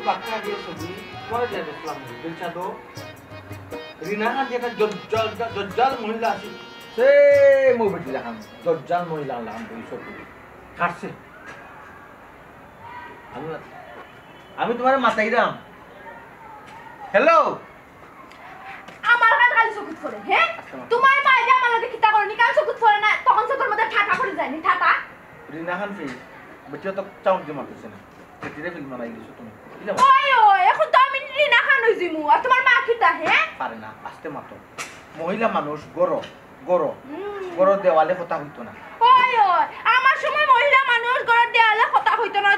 বাক্কা দিয়ে ছবি পরে দিয়ে দেখলাম দিলছা তো রিনা খান যে একটা জজ্জাল মহিলা আছে সে মই বেটি দেখাম জজ্জাল মহিলা লাগাম বই ছবি কাটছে আমি তোমার মাথায় দাম হ্যালো আমার কাছে খালি চকুত পড়ে হ্যাঁ তোমার পায়ে যে আমার লগে কিতা করনি কাল চকুত পড়ে না তখন চকুর মধ্যে ঠাটা পড়ে যায়নি ঠাটা রিনা খান ফি বেটিও তো চাউন জমা করছে না কেটে ফিল্ম বানাই দিছো তুমি ওই ওই এখন তো আমি রিনা খান হইছি মু আর তোমার মা কিতা হ্যাঁ পারে না আস্তে মাতো মহিলা মানুষ গরো গরো দেওয়ালে কথা হইতো না ওই ওই আমার সময় মহিলা মানুষ ঘরের দেয়ালে কথা হইতো না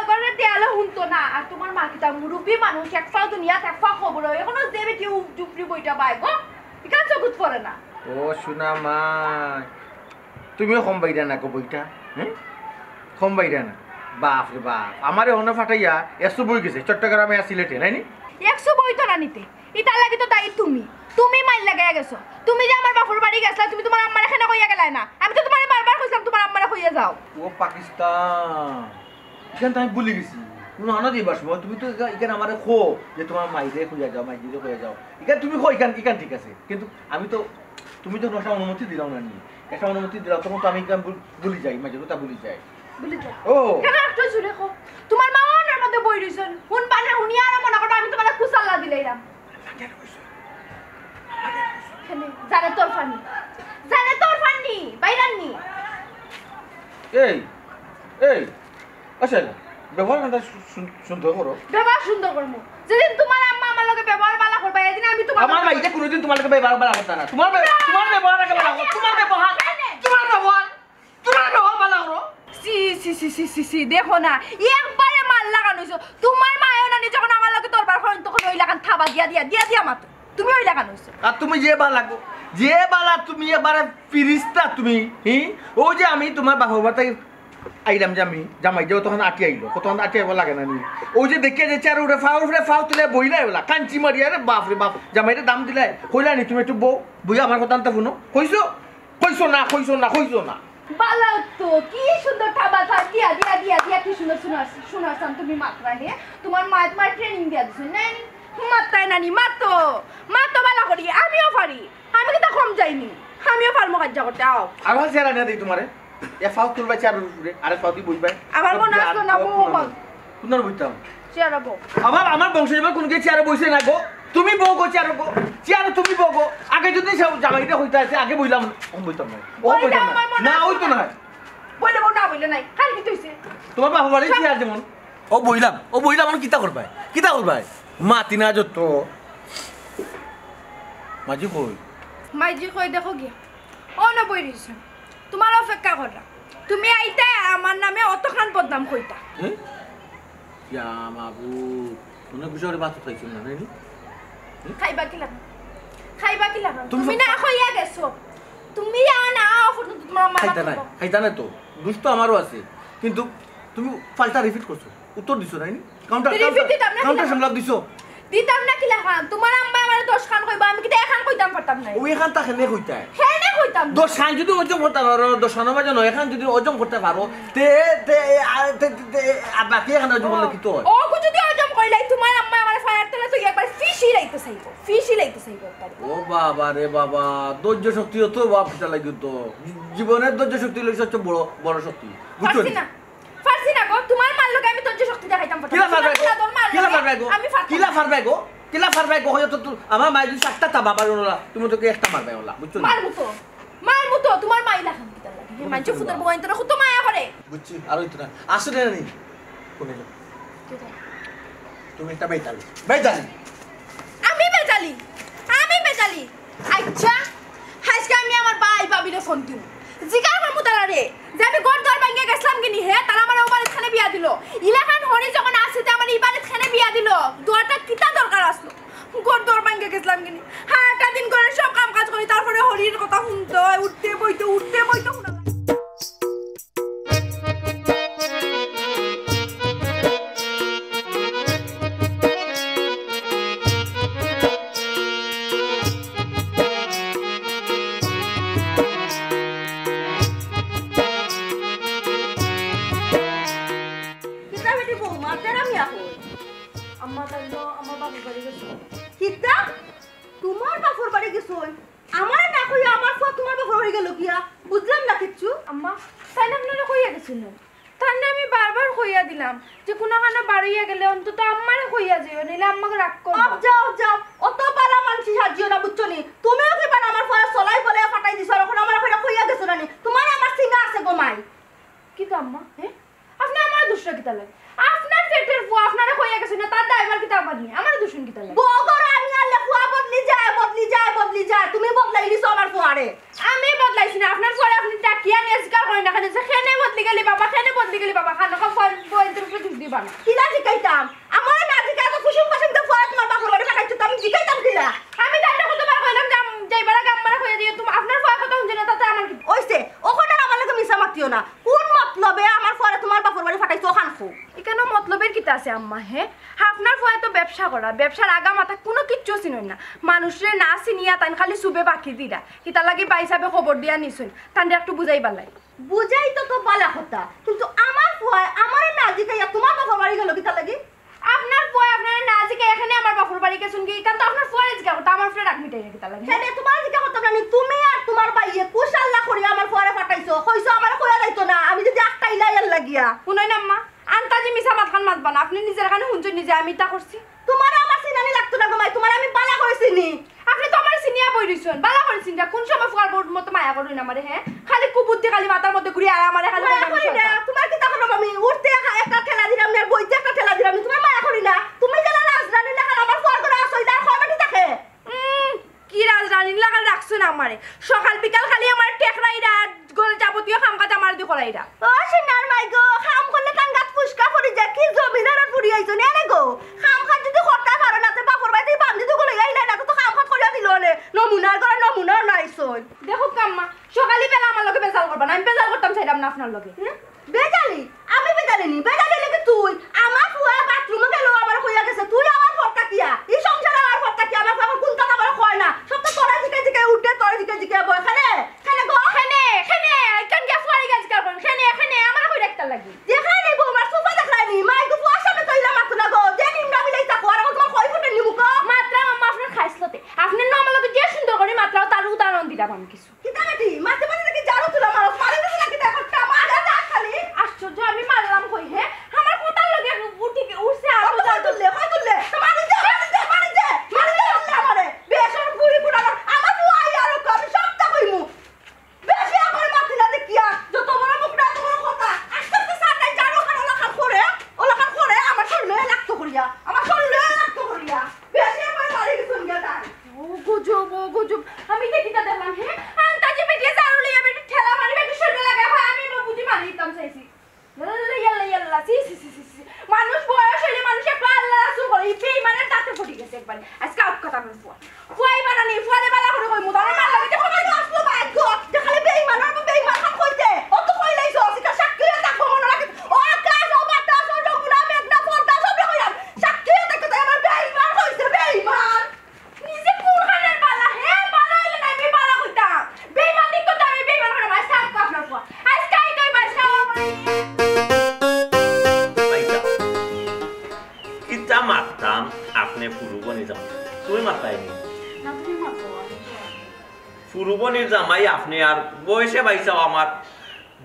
ঘরের দেয়ালে শুনতো না আর তোমার মা কিতা মুরব্বী মানুষ এক ফাও দুনিয়া এক ফাও খবর হয় এখনো যে বেটি চুপড়ি বইটা পাই গো একা চকুত পড়ে না ও শোনা মা তুমিও কম বাইরা না গো বইটা হ্যাঁ কম বাইরা না বাপ রে বাপ আমারে হনে ফাটাইয়া এসো বই গেছে চট্টগ্রামে আর সিলেটে নাইনি 100 বই তো না নিতে ইটা লাগি তো তাই তুমি মাইল লাগাইয়া গেছো তুমি যে আমার বাপর বাড়ি গেছলা তুমি তোমার আম্মারে এখানে কইয়া গেলাই না আমি তো তোমারে বারবার কইছিলাম তোমার আম্মারে কইয়া যাও ও পাকিস্তান এখান তো আমি ভুলে গেছি কোনো আনা দিবার সময় তুমি তো এখানে আমারে খো যে তোমার মাইরে কইয়া যাও মাইরে কইয়া যাও এখানে তুমি খো এখান ঠিক আছে কিন্তু আমি তো তুমি তো একটা অনুমতি দিলাও না নি একটা অনুমতি দিলাও তখন তো আমি এখান ভুলি যাই মাঝে কথা ভুলি যাই ও কেন একটু জুড়ে খো তোমার মা ওনার মধ্যে বই রইছেন হুন পানে হুনি আর মনে করো আমি তোমারে কুসাল্লা দিলাইরাম জানে তোর ফানি বাইরাননি এই আচ্ছা ব্যবহার কথা সুন্দর করো ব্যবহার সুন্দর করমু যেদিন তোমার আম্মা আমার লগে ব্যবহার বালা করবা এদিন আমি তোমার আমার মাইতে কোনোদিন তোমার লগে ব্যবহার বালা করতা না তোমার ব্যবহার আগে বালা করো তোমার ব্যবহার বালা করো সি দেখো না একবারে মাল লাগানো হইছো তোমার মায়ও নানি যখন আমার লগে তোরবার হইন তখন ওই লাগান থাবা দিয়া মাত্র তুমি ওই লাগানো হইছো আর তুমি যে বালা তুমি এবারে ফিরিস্তা তুমি ও যে আমি তোমার বাবা বাতাই আইলাম যে আমি জামাই যাও তখন আটি আইলো তখন আটি আইব লাগে না নি ও যে দেখিয়া যে চার উঠে ফাও তুলে বইলাই বলা কাঞ্চি মারিয়া রে বাপ রে বাপ জামাইরে দাম দিলাই কইলা নি তুমি একটু বই আমার কথা আনতে শুনো কইছো না বালা তো কি সুন্দর থাবা দিয়া কি সুন্দর শোনাছাম তুমি মাত্রা হে তোমার মা তোমার ট্রেনিং দিয়া দিছে নাই মাত্রাই নানি মাতো বালা করি আমিও পারি আমি কি তা কম যাইনি আমিও পারমো কাজ করতে আও আর ভালো চেহারা না দেই তোমারে এ ফাও তুলবা চার উঠে আরে ফাও দি বইবাই আমার মনে আসলো না বল কোনর বইতাম চেয়ারবো আমার বংশ যাবে কোন কে চেয়ারে বইছে না গো তুমি বউ গো চেয়ারে তুমি বউ গো আগে যদি জামাইটা হইতা আছে আগে বইলাম বইতাম না ওই তো না বইলে নাই খালি কি হইছে তোমার বাবা বাড়ি চেয়ার যেমন ও বইলাম আমি কিতা করবাই মাতি না যত মাইজি কই দেখো গিয়া ও না বই রইছে তোমার অপেক্ষা কররা তুমি আইতা আমার নামে অতখান বদনাম কইতা ইয়া মাবু তুমি গুজরে বাত খাইছিস না নানি খাইবা কি লাগা তুমি না কইয়া গেছো তুমি না ফটো তোমার মা খাইতা না তো দুষ্ট আমারও আছে কিন্তু তুমি পাল্টা রিপিট করছো উত্তর দিছো নানি কাউন্টার সংলাপ দিছো দিতাম না কি লাগা তোমার আম্মা আমারে 10 খান কইবা আমি কি এখান কইতাম পারতাম না ওই এখান তাকে নে কইতা হেনে কইতাম 10 খান যদি ওজন করতে পারো 10 খান বাজে নয় এখান যদি ওজন করতে পারো তে বাকি এখান ওজন করলে কি তো ও যদি ওজন কইলাই তোমার আম্মা আমারে ফায়ার তেলে তো একবার ফিশি লাইতে চাইবো ও বাবা রে বাবা ধৈর্য শক্তি তো বাপটা লাগি তো জীবনের ধৈর্য শক্তি লইছ সবচেয়ে বড় শক্তি বুঝছো ফারসি না গো তোমার মার লগে আমি ধৈর্য শক্তি দেখাইতাম কিলা ফারবাই গো হয়তো আমার মাই যদি একটা তা বাবার ওলা তুমি তো একটা মারবে ওলা বুঝছো মারমু তো তোমার মাই লাগাম কিতা লাগে মানছো ফুটার বইন তো খুব মায়া করে বুঝছি আর হইতো না আসলে না নি কোনে যাও তুমি একটা বেতালি আমি বেজালি আচ্ছা আজকে আমি আমার ভাই ভাবিরে ফোন দিই জিগার করমু তারারে যে আমি গড় দর ভাঙ্গে গেছলাম কিনি হে তারা আমার ওবারে খানে বিয়া দিল ইলাখান হরি যখন আসিতে আমার ইবারে খানে বিয়া দিল দুয়াটা কিতা দরকার আসলো গড় দর ভাঙ্গে গেছলাম কিনি হ্যাঁ একটা দিন করে সব কাম কাজ করি তারপরে হরির কথা শুনতে উঠতে বইতে শোনা আম্মা তাইলো আমার বাবার বাড়ি গেছে কিতা তোমার বাপর বাড়ি গেছই আমার না কইয়া আমার ফুয়া তোমার বাপর বাড়ি গেল কিয়া বুঝলাম না কিচ্ছু আম্মা তাই না আপনারা কইয়া গেছিলেন তার আমি বারবার কইয়া দিলাম যে কোনখানে বাড়িয়া গেলে অন্তত আম্মারে কইয়া যাইও নইলে আম্মাকে রাগ করব যাও যাও অত পালা মানসি সাজিও না বুঝছো নি তুমিও কি পান আমার ফুয়া চলাই বলে ফাটাই দিছ এখন আমার কইরা কইয়া গেছো না নি তোমার আমার সিনা আছে গোমাই কি তো আম্মা হ্যাঁ আপনি আমার দুষ্টা কিতা লাগে আপনার পেটের ফুয়া আপনারে কইয়া গেছে না তার ড্রাইভার কিতা আমার নি আমার দুষ্টা কিতা লাগে বগর আমি আল্লাহ ফুয়া বদলি যায় তুমি বদলাই দিছো আমার ফুয়ারে আমি বদলাইছি না আপনার পরে আপনি ডাকিয়া নিয়ে জিকার করেন না খানে খেনে বদলি গেলি বাবা খানা কম বইন্দ্র প্রতি দিবা না কিলা জিকাইতাম আমার না জিকাই তো খুশি খুশি তো ফুয়া তোমার বাপর বাড়ি ফাটাইছো আমি জিকাইতাম কিলা আমি তাইলে কতবার কইলাম যে যাইবার আগে আম্মারে কইয়া দিও তুমি আপনার ফুয়া কথা শুনছে না তাতে আমার কি ওইছে ওখানে আমার লাগে মিছা মাতিও না কোন মতলবে আমার ফুয়ারে তোমার বাপর বাড়ি ফাটাইছো ওখান খো এখানে মতলবের কিতা আছে আম্মা হ্যাঁ আপনার ফুয়া তো ব্যবসা করা ব্যবসার আগা মাথা কোনো কিচ্ছু চিনই না মানুষরে না চিনিয়া তান খালি সুবে বাকি দিরা কিতা লাগি বাইসাবে খবর দিয়া নিছুন তান একটু বুঝাইবার লাই বুঝাই তো বালা কথা কিন্তু আমার ফুয়া আমারে না জিকাইয়া তোমার বাপর বাড়ি গেল কিতা লাগি আপনার ফুয়া আপনার না জিকে এখানে আমার বাপর বাড়ি গেছুন কি কারণ তো আপনার ফুয়ারে জিকা কথা আমার ফুয়া রাখ মিটাই কিতা লাগে সেটা তোমার জিকা কথা না তুমি আর তোমার বাইয়ে কুশাল্লা করি আমার ফুয়ারে ফাটাইছো কইছো আমারে কইয়া যাইতো না আমি যদি একটা ইলাইয়ার লাগিয়া শুনই না আম্মা আন্তাজি মিছা মাতখান মাতবা না আপনি নিজের কানে শুনছেন নিজে আমি তা করছি তোমার আমার সিনানি লাগতো না গোমাই তোমার আমি বালা করেছি নি আপনি তো আমার সিনিয়া বই দিছেন বালা করেছেন যা কোন সময় ফুয়ার বোর্ড মতো মায়া করুন আমারে হ্যাঁ খালি কুবুদ্ধি খালি মাথার মধ্যে ঘুরে আয় আমারে খালি মায়া করি না তোমার কি তখন আমি উঠতে একটা ঠেলা দিলাম না বইতে একটা ঠেলা দিলাম তোমার মায়া করি না তুমি গেলা রাজরানী লেখা আমার ফুয়ার করে আসই তার খয়মাটি থাকে কি রাজরানীর লাগা রাখছেন আমারে সকাল বিকাল খালি আমার টেকরাইরা গলে যাবতীয় কাম কাজ আমার দি করাইরা ও সিনার মাই গো খাম করলে কান গাত ফুসকা পড়ি যায় কি জমিদারের ফুরি আইছো না গো খাম খাত যদি করতে পারো না তে বাপর বাড়িতে বান্ধি তো গলে আইলা না তো খাম খাত করিয়া দিল নে নমুনার করে নমুনা নাইছই দেখো কাম্মা সকালে বেলা আমার লগে বেজাল করবা না আমি বেজাল করতাম চাইলাম না আপনার লগে বেজালি আমি বেজালিনি বেজালি লাগে তুই আমার ফুয়া বাথরুমে গেল আমার কইয়া গেছে তুই আমার ফটকা কিয়া এই সংসার আমার ফটকা কিয়া আমার এখন কোন কথা আমার কয় না সব তো তোরা জিকে উঠে তোরা জিকে বয় খানে খানে গো খেনে কান গে ফুয়ারি গাছ করবেন খেনে আমার কই রাখতা লাগি দেখাই বউ আমার সোফা দেখাইনি মাই গো ফুয়া সামনে কইলা মাত্র না গো যে নিমরা মিলাই তাকো আর তোমার কই ফুটে নিমু গো মাত্রা আম্মা আপনার খাইছলতে আপনি না আমার লগে যে সুন্দর করে মাত্রাও তার উদাহরণ দিলাম আমি কিছু কি তামাটি মাঝে মাঝে নাকি জারু তুলা মারো পারে না নাকি দেখো টামাটা না খালি আশ্চর্য আমি মারলাম কই হ্যাঁ আমার কোতার লগে উঠি উঠছে আর কত তুললে মারি দে আমারে বেশর পুরি পুরা আমার ফুয়া আর আমি সবটা কইমু বেশি আমার মাথি না দেখিয়া যত বড় মুখটা তোমার কথা আস্তে আস্তে সাটাই জারু খান ওলা খান করে আমার শরীরে লাগতো করিয়া বেশি আমার মারি গেছুন গেটা ও গজব আমি দেখিতা দেখলাম হ্যাঁ আন্তাজি বেটিয়ে জারু লইয়া বেটি ঠেলা মারি বেটি শরীরে লাগা হয় আমি বুঝি মারি দিতাম চাইছি ইয়াল্লা সি মানুষ বয়স হইলে মানুষ একটু আল্লাহ রাসূল করে এই বেঈমানের দাঁতে ফুটি গেছে একবার আজকে আউট কথা আমার ফুয়াই বানানি ফুয়ারে বালা করে কই মুদার মার লাগে দেখো আমি আসলো ভাগ্য দেখালে বেঈমান খান কইতে ও তো কই লাইছো সিকা সাক্ষীরা দেখো মনে রাখি ও আকাশ ও বাতাস ও নমুনা মেঘনা পর্দা সব কইরাম সাক্ষীরা দেখো তো আমার বেঈমান কইছে বেঈমান নিজে কোনখানের বালা হ্যাঁ বালা হইলে না আমি বালা কইতাম বেঈমান দিক তো আমি বেঈমান করে মাছ সাপ আপনার ফুয়া আজকে আই কই মাছ কিতা মারতাম আপনি ফুরুবনি জামাই তুই মারতাইনি না তুমি মারছো ফুরুবনির জামাই আপনি আর বয়সে পাইছাও আমার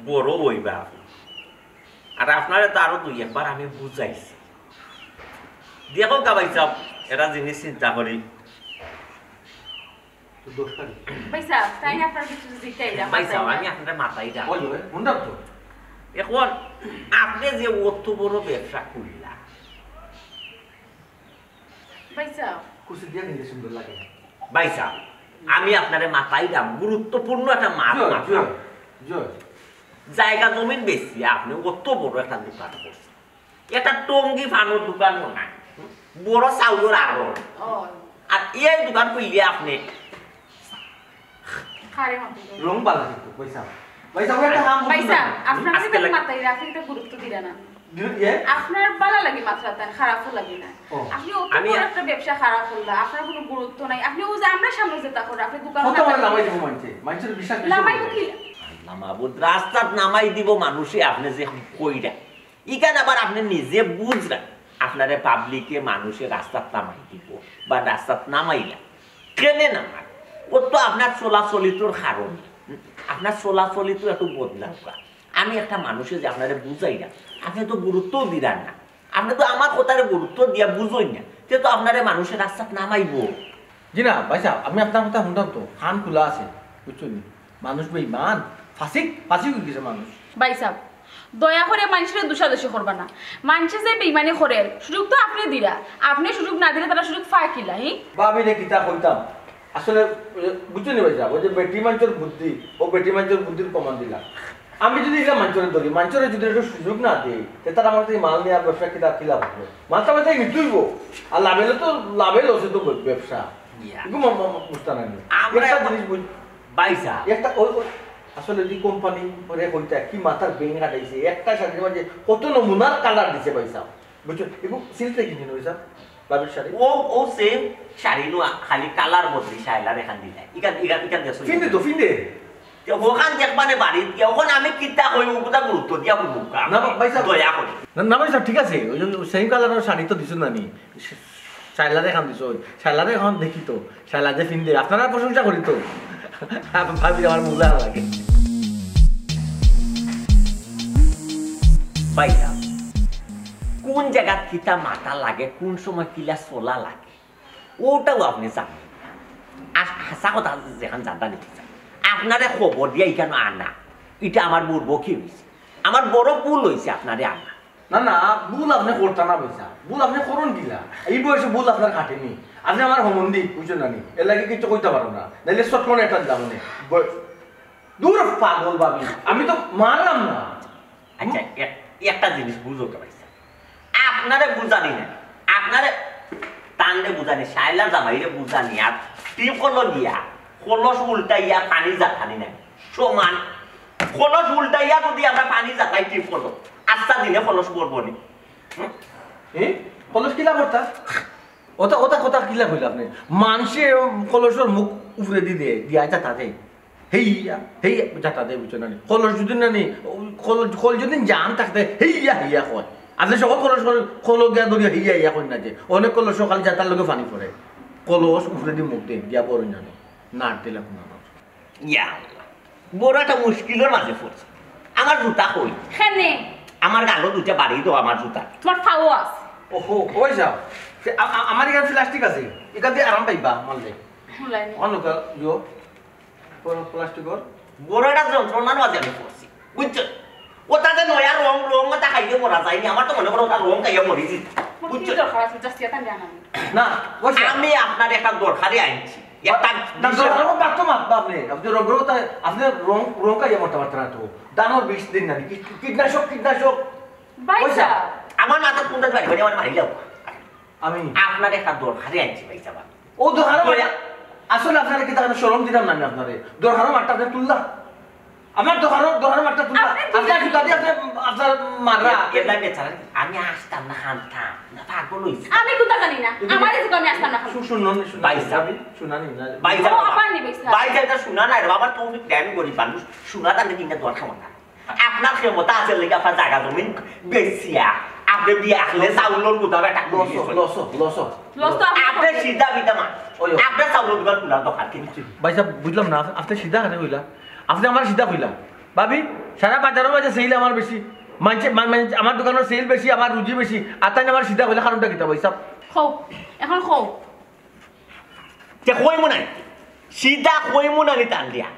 বড় হইবা আপনি আর আপনারে তো আরো দুই একবার আমি বুঝাইছি দেখো গাবাইছাও এটা জিনিস চিন্তা করি পয়সা তাই না আপনার কিছু জিতাই না পাইছাও আমি আপনার মাথায় যা তো এখন আপনি যে অত বড় ব্যবসা করলা পয়সা কুসি দিয়ে নিলে সুন্দর লাগে বাইসা আমি আপনারে মাথায় দাম গুরুত্বপূর্ণ একটা মাল মাথা জায়গা জমিন বেশি আপনি অত বড় একটা দোকান করছেন এটা টঙ্গি ফানোর দোকানও না বড় চাউলের আরো ও আর এই দোকান করলে আপনি খারে মতো রং বালা কিন্তু পয়সা একটা হাম পয়সা আপনার আজকে কি লাগে। মাথায় রাখি তো গুরুত্ব দিরা না ইয়ে আপনার ভালো লাগে মাত্রা তার খারাপও লাগে না ও, আপনি অত আমি- বড় একটা ব্যবসা খারাপ করলা আপনার কোনো গুরুত্ব নাই আপনি ও যে আমরা সামনে যেটা করে আপনি দোকান কত বড় নামাই দেবো মানুষের বিশ্বাস বেশি নামাই করবে। কি নামাবুদ রাস্তাত নামাই দিব মানুষে আপনি যে কইরা ইখান আবার আপনি নিজে বুঝলেন আপনারে পাবলিকে মানুষের রাস্তাত নামাই দিব বা রাস্তাত নামাইলা কেনে নামার ও তো আপনার চলাচলিতর কারণ আপনার চলাচলিত একটু বদলাওয়া আমি একটা মানুষের যে আপনারে বুঝাই না আপনি তো গুরুত্বও দিলেন না আপনি তো আমার কথারে গুরুত্ব দিয়া বুঝোই না সে তো আপনারে মানুষের রাস্তাত নামাইব জি না ভাই সাহেব আমি আপনার কথা শুনতাম তো খান খোলা আছে বুঝছেন মানুষ বেঈমান ফাঁসি হয়ে গেছে মানুষ ভাই সাহেব দয়া করে মানুষের দোষাদোষি করবা না মানুষে যে বেইমানি করে সুযোগ তো আপনি দিলা আপনি সুযোগ না দিলে তারা সুযোগ পায় কিলা ভাবি রে কিতা কইতাম আসলে বুঝছেন ভাই সাহেব ওই যে বেটি মানুষের বুদ্ধি ও বেটি মানুষের বুদ্ধির প্রমাণ দিলা আমি যদি এটা মানুষের ধরি মানুষের যদি একটু সুযোগ না দিই তারা আমার থেকে মাল নেওয়ার ব্যবসা কিলা হবে মালটা আমার থেকে নিতুইব আর লাভে লসে তো ব্যবসা বুঝতে না জিনিস বুঝ পাইসা একটা আসলে যে কোম্পানি করে কইতা কি মাথার বেইন কাটাইছে একটা শাড়ির মাঝে কত নমুনার কালার দিছে পয়সা বুঝছো এবং সিলতে কিনে নইছা বাবির শাড়ি ও সেম শাড়ি নো খালি কালার বদলি শাইলার এখান দিলাই ইকান দেছো ফিন্দে ওখান দেখবানে বাড়ি ওখানে আমি কিতা কই ওটা গুরুত্ব দিয়া বলবো না ভাই সাহেব দয়া করে না ভাই সাহেব ঠিক আছে ওই সেম কালারের শাড়ি তো দিছো না নি শাইলারে এখন দিছো শাইলারে এখন দেখি তো শাইলা যে ফিন্দে আপনারা প্রশংসা করি তো ভাবি আমার মুলা লাগে পাইয়া কোন জায়গা কিতা মাথা লাগে কোন সময় কিলা চলা লাগে ওটাও আপনি জানেন আর হাসা কথা যেখান জানতা নিতে চান আপনারে খবর দিয়া এখানে আনা এটা আমার বুড়বো কি হয়েছে আমার বড় ভুল হয়েছে আপনারে আনা না ভুল আপনি করতে না পয়সা ভুল আপনি করুন কিলা এই বয়সে ভুল আপনার কাটেনি আপনি আমার সম্বন্ধী বুঝছেন না নি এর লাগে কিছু কইতে পারো না নাইলে শর্ট মনে একটা যাবো না দূর পাগল ভাবি আমি তো মানলাম না আচ্ছা একটা জিনিস বুঝতে পারছি আপনারে বুঝানি না আপনারে টানলে বুঝানি শাইলা জামাইরে বুঝানি আর টিপ করলো গিয়া কলস উল্টাইয়া পানি জাতানি না সমান কলস উল্টাইয়া যদি আমরা পানি জাতাই টিপ করলো আচ্ছা দিনে কলস পড়বো নি কলস কিলা করতা ওটা কথা কিলা কইলা আপনি মানুষে কলসের মুখ উপরে দিয়া যাতা দেয় হেইয়া যাতা দেয় বুঝছেন না কলস যদি না নি কল যদি জান থাকতে হেইয়া কয় আপনি সকল কলস গিয়া ধরিয়া হেইয়া কই না যে অনেক কলস সকাল যাতার লগে পানি পড়ে কলস উপরে দিয়ে মুখ দেয় দিয়া পড়ে জানো না দিলে কোনো ইয়া বড় একটা মুশকিলের মাঝে পড়ছে আমার জুতা কই হেনে আমার গালো দুটা বাড়ি দাও আমার জুতা তোমার ফাও আছে ওহো ওই যাও আমার এখানে প্লাস্টিক আছে এখান দিয়ে আরাম পাইবা মানলে হুলাইনি অন্য ইয়ো প্লাস্টিকর বড় একটা যন্ত্রণার মাঝে আমি পড়ছি বুঝছো ওটাতে নয়া রং ওটা খাইয়ে মরা যায়নি আমার তো মনে করো ওটা রং খাইয়ে মরিছি বুঝছো দরকার আছে জাস্ট এটা জানা না আমি আপনার একটা দরকারি আনছি একটা আপনি রং কাইয়া মরতে পারতেন না তো দানোর 20 দিন না কীটনাশক ভাইসা আমার মাথা কোনটা বাড়ি বাড়ি আমার মারি যাও আমি আপনার একটা দরকারি আনছি ভাইসা ও দোকানো আসলে আপনারা কি তাহলে শরম দিলাম না আমি আপনারে দোকানো মাঠটা আপনি তুললাম আমার দোকানো মাঠটা তুললাম আপনার জুতা দিয়ে আপনার মাররা এটা বেচারা আমি আসতাম না খানতাম না পাগল হইছি আমি কোথা জানি না আমার এই আমি আসতাম না শুনুন ভাইসা শুনানি না ভাইসা ও আপা নিবে ভাইসা এটা শোনা নাই রে বাবা তুমি প্ল্যান করি মানুষ শোনাটা নাকি না দরকার না আপনার ক্ষমতা আছে লেগে আপনার জায়গা জমি বেশিয়া আপনি বিয়ে আসলে চাউলের গুদা বেটা লস আপনি সিধা বিটা মা আপনি চাউলের গুদার খোলা দোকান কিনছি ভাইসা বুঝলাম না আপনি সিধা কানে কইলা আপনি আমার সিধা কইলা ভাবি সারা বাজারের মাঝে সেল আমার বেশি আমার দোকানের সেল বেশি আমার রুজি বেশি আর তাই আমার সিধা কইলা কারণটা কিতা ভাইসা খৌ এখন খৌ তে কইমু নাই সিধা কইমু নাই টান দিয়া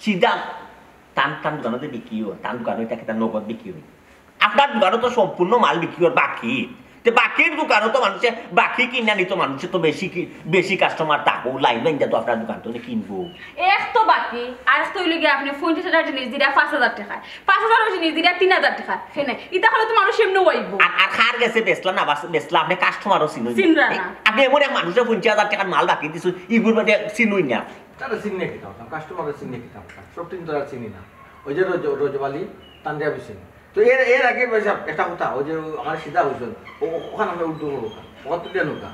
সিধা টান দোকানতে বিক্রি হয় টান দোকানে তাকে তার নগদ বিক্রি হয় আপনার দোকানে তো সম্পূর্ণ মাল বিক্রি হয় বাকি তে বাকির দোকানে তো মানুষে বাকি কিনা নিত মানুষে তো বেশি কাস্টমার থাকবো লাইন লাইন তো আপনার দোকান তো কিনবো এক তো বাকি আর তো হইলে গিয়ে আপনি 50,000 জিনিস দিরা 5,000 টাকা 5,000 জিনিস দিরা 3,000 টাকা হেনে এটা হলে তো মানুষ এমনি হইবো আর খার গেছে বেসলা না বেসলা আপনি কাস্টমারও চিনরা না আপনি এমন এক মানুষের 50,000 টাকার মাল বাকি দিছো ইগুর মধ্যে চিনুই না তারা চিনে কিতাম কাস্টমারের চিনে কিতাম সব দিন তারা চিনি না ওই যে রোজবালি তান্দিয়া বিছিন তো এর আগে একটা কথা ওই যে আমার সিধা হয়েছিল ওখানে আমরা উল্টো নৌকা ওখান তুলে নৌকা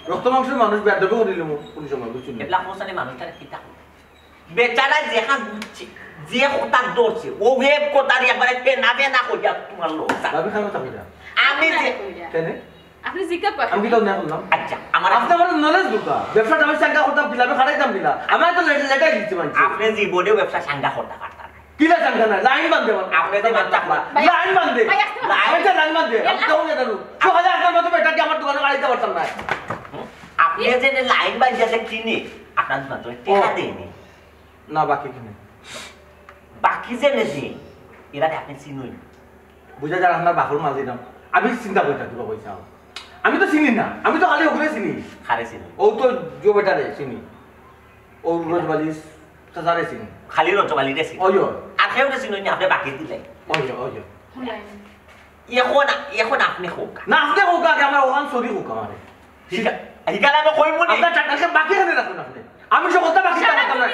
রক্ত মাংসের মানুষ বেদবে করিল কোন সময় বুঝছেন এবলা কোসানি মানুষটারে কিতা বেচারা যেখান বুঝছে যে কথা ধরছে ও এক কথারই একবারে পেনা পেনা কইয়া তোমার লোক ভাবি খানো তা কইরা আমি যে কেন আপনি জিজ্ঞাসা করেন আমি তো না করলাম আচ্ছা আমার আপনি আমার নলেজ দুকা ব্যবসাটা আমি চাঙ্গা করতাম দিলাম খাড়াইতাম দিলা আমি তো লেটাই দিচ্ছি মানে আপনি জীবনে ব্যবসা সাঙ্গা করতে পারতেন কিলা চাঙ্গা না লাইন বান্ধে আপনি যে বাচ্চা লাইন বান্ধে লাইন বান্ধে আমি তো না জানো সকালে আপনার মতো বেটাকে আমার দোকানে গাড়িতে পারতাম না আপনি যে লাইন বাজাতে কিনে আপনার মাত্র টাকা দেয়নি না বাকি কিনে বাকি যে নেছি এরা আপনি চিনুই বুঝা যায় আপনার বাকুর মাল দিলাম আমি চিন্তা করতে দিব পয়সা আমি তো চিনি না আমি তো খালি ওগুলো চিনি খারে চিনুই ও তো জো বেটারে চিনি ও রোজবালিশ সাজারে চিনি খালি রজবালি রে চিনুই ওই আর কেউ চিনুই না আপনি বাকি দিলে ওই এখন আপনি হোক না আপনি হোক আগে আমার ওখান সরি হোক আমারে হিকালে আমি কইব নি আপনার টাকা বাকি কেন রাখুন আপনি আমি সব কথা বাকি দিতাম না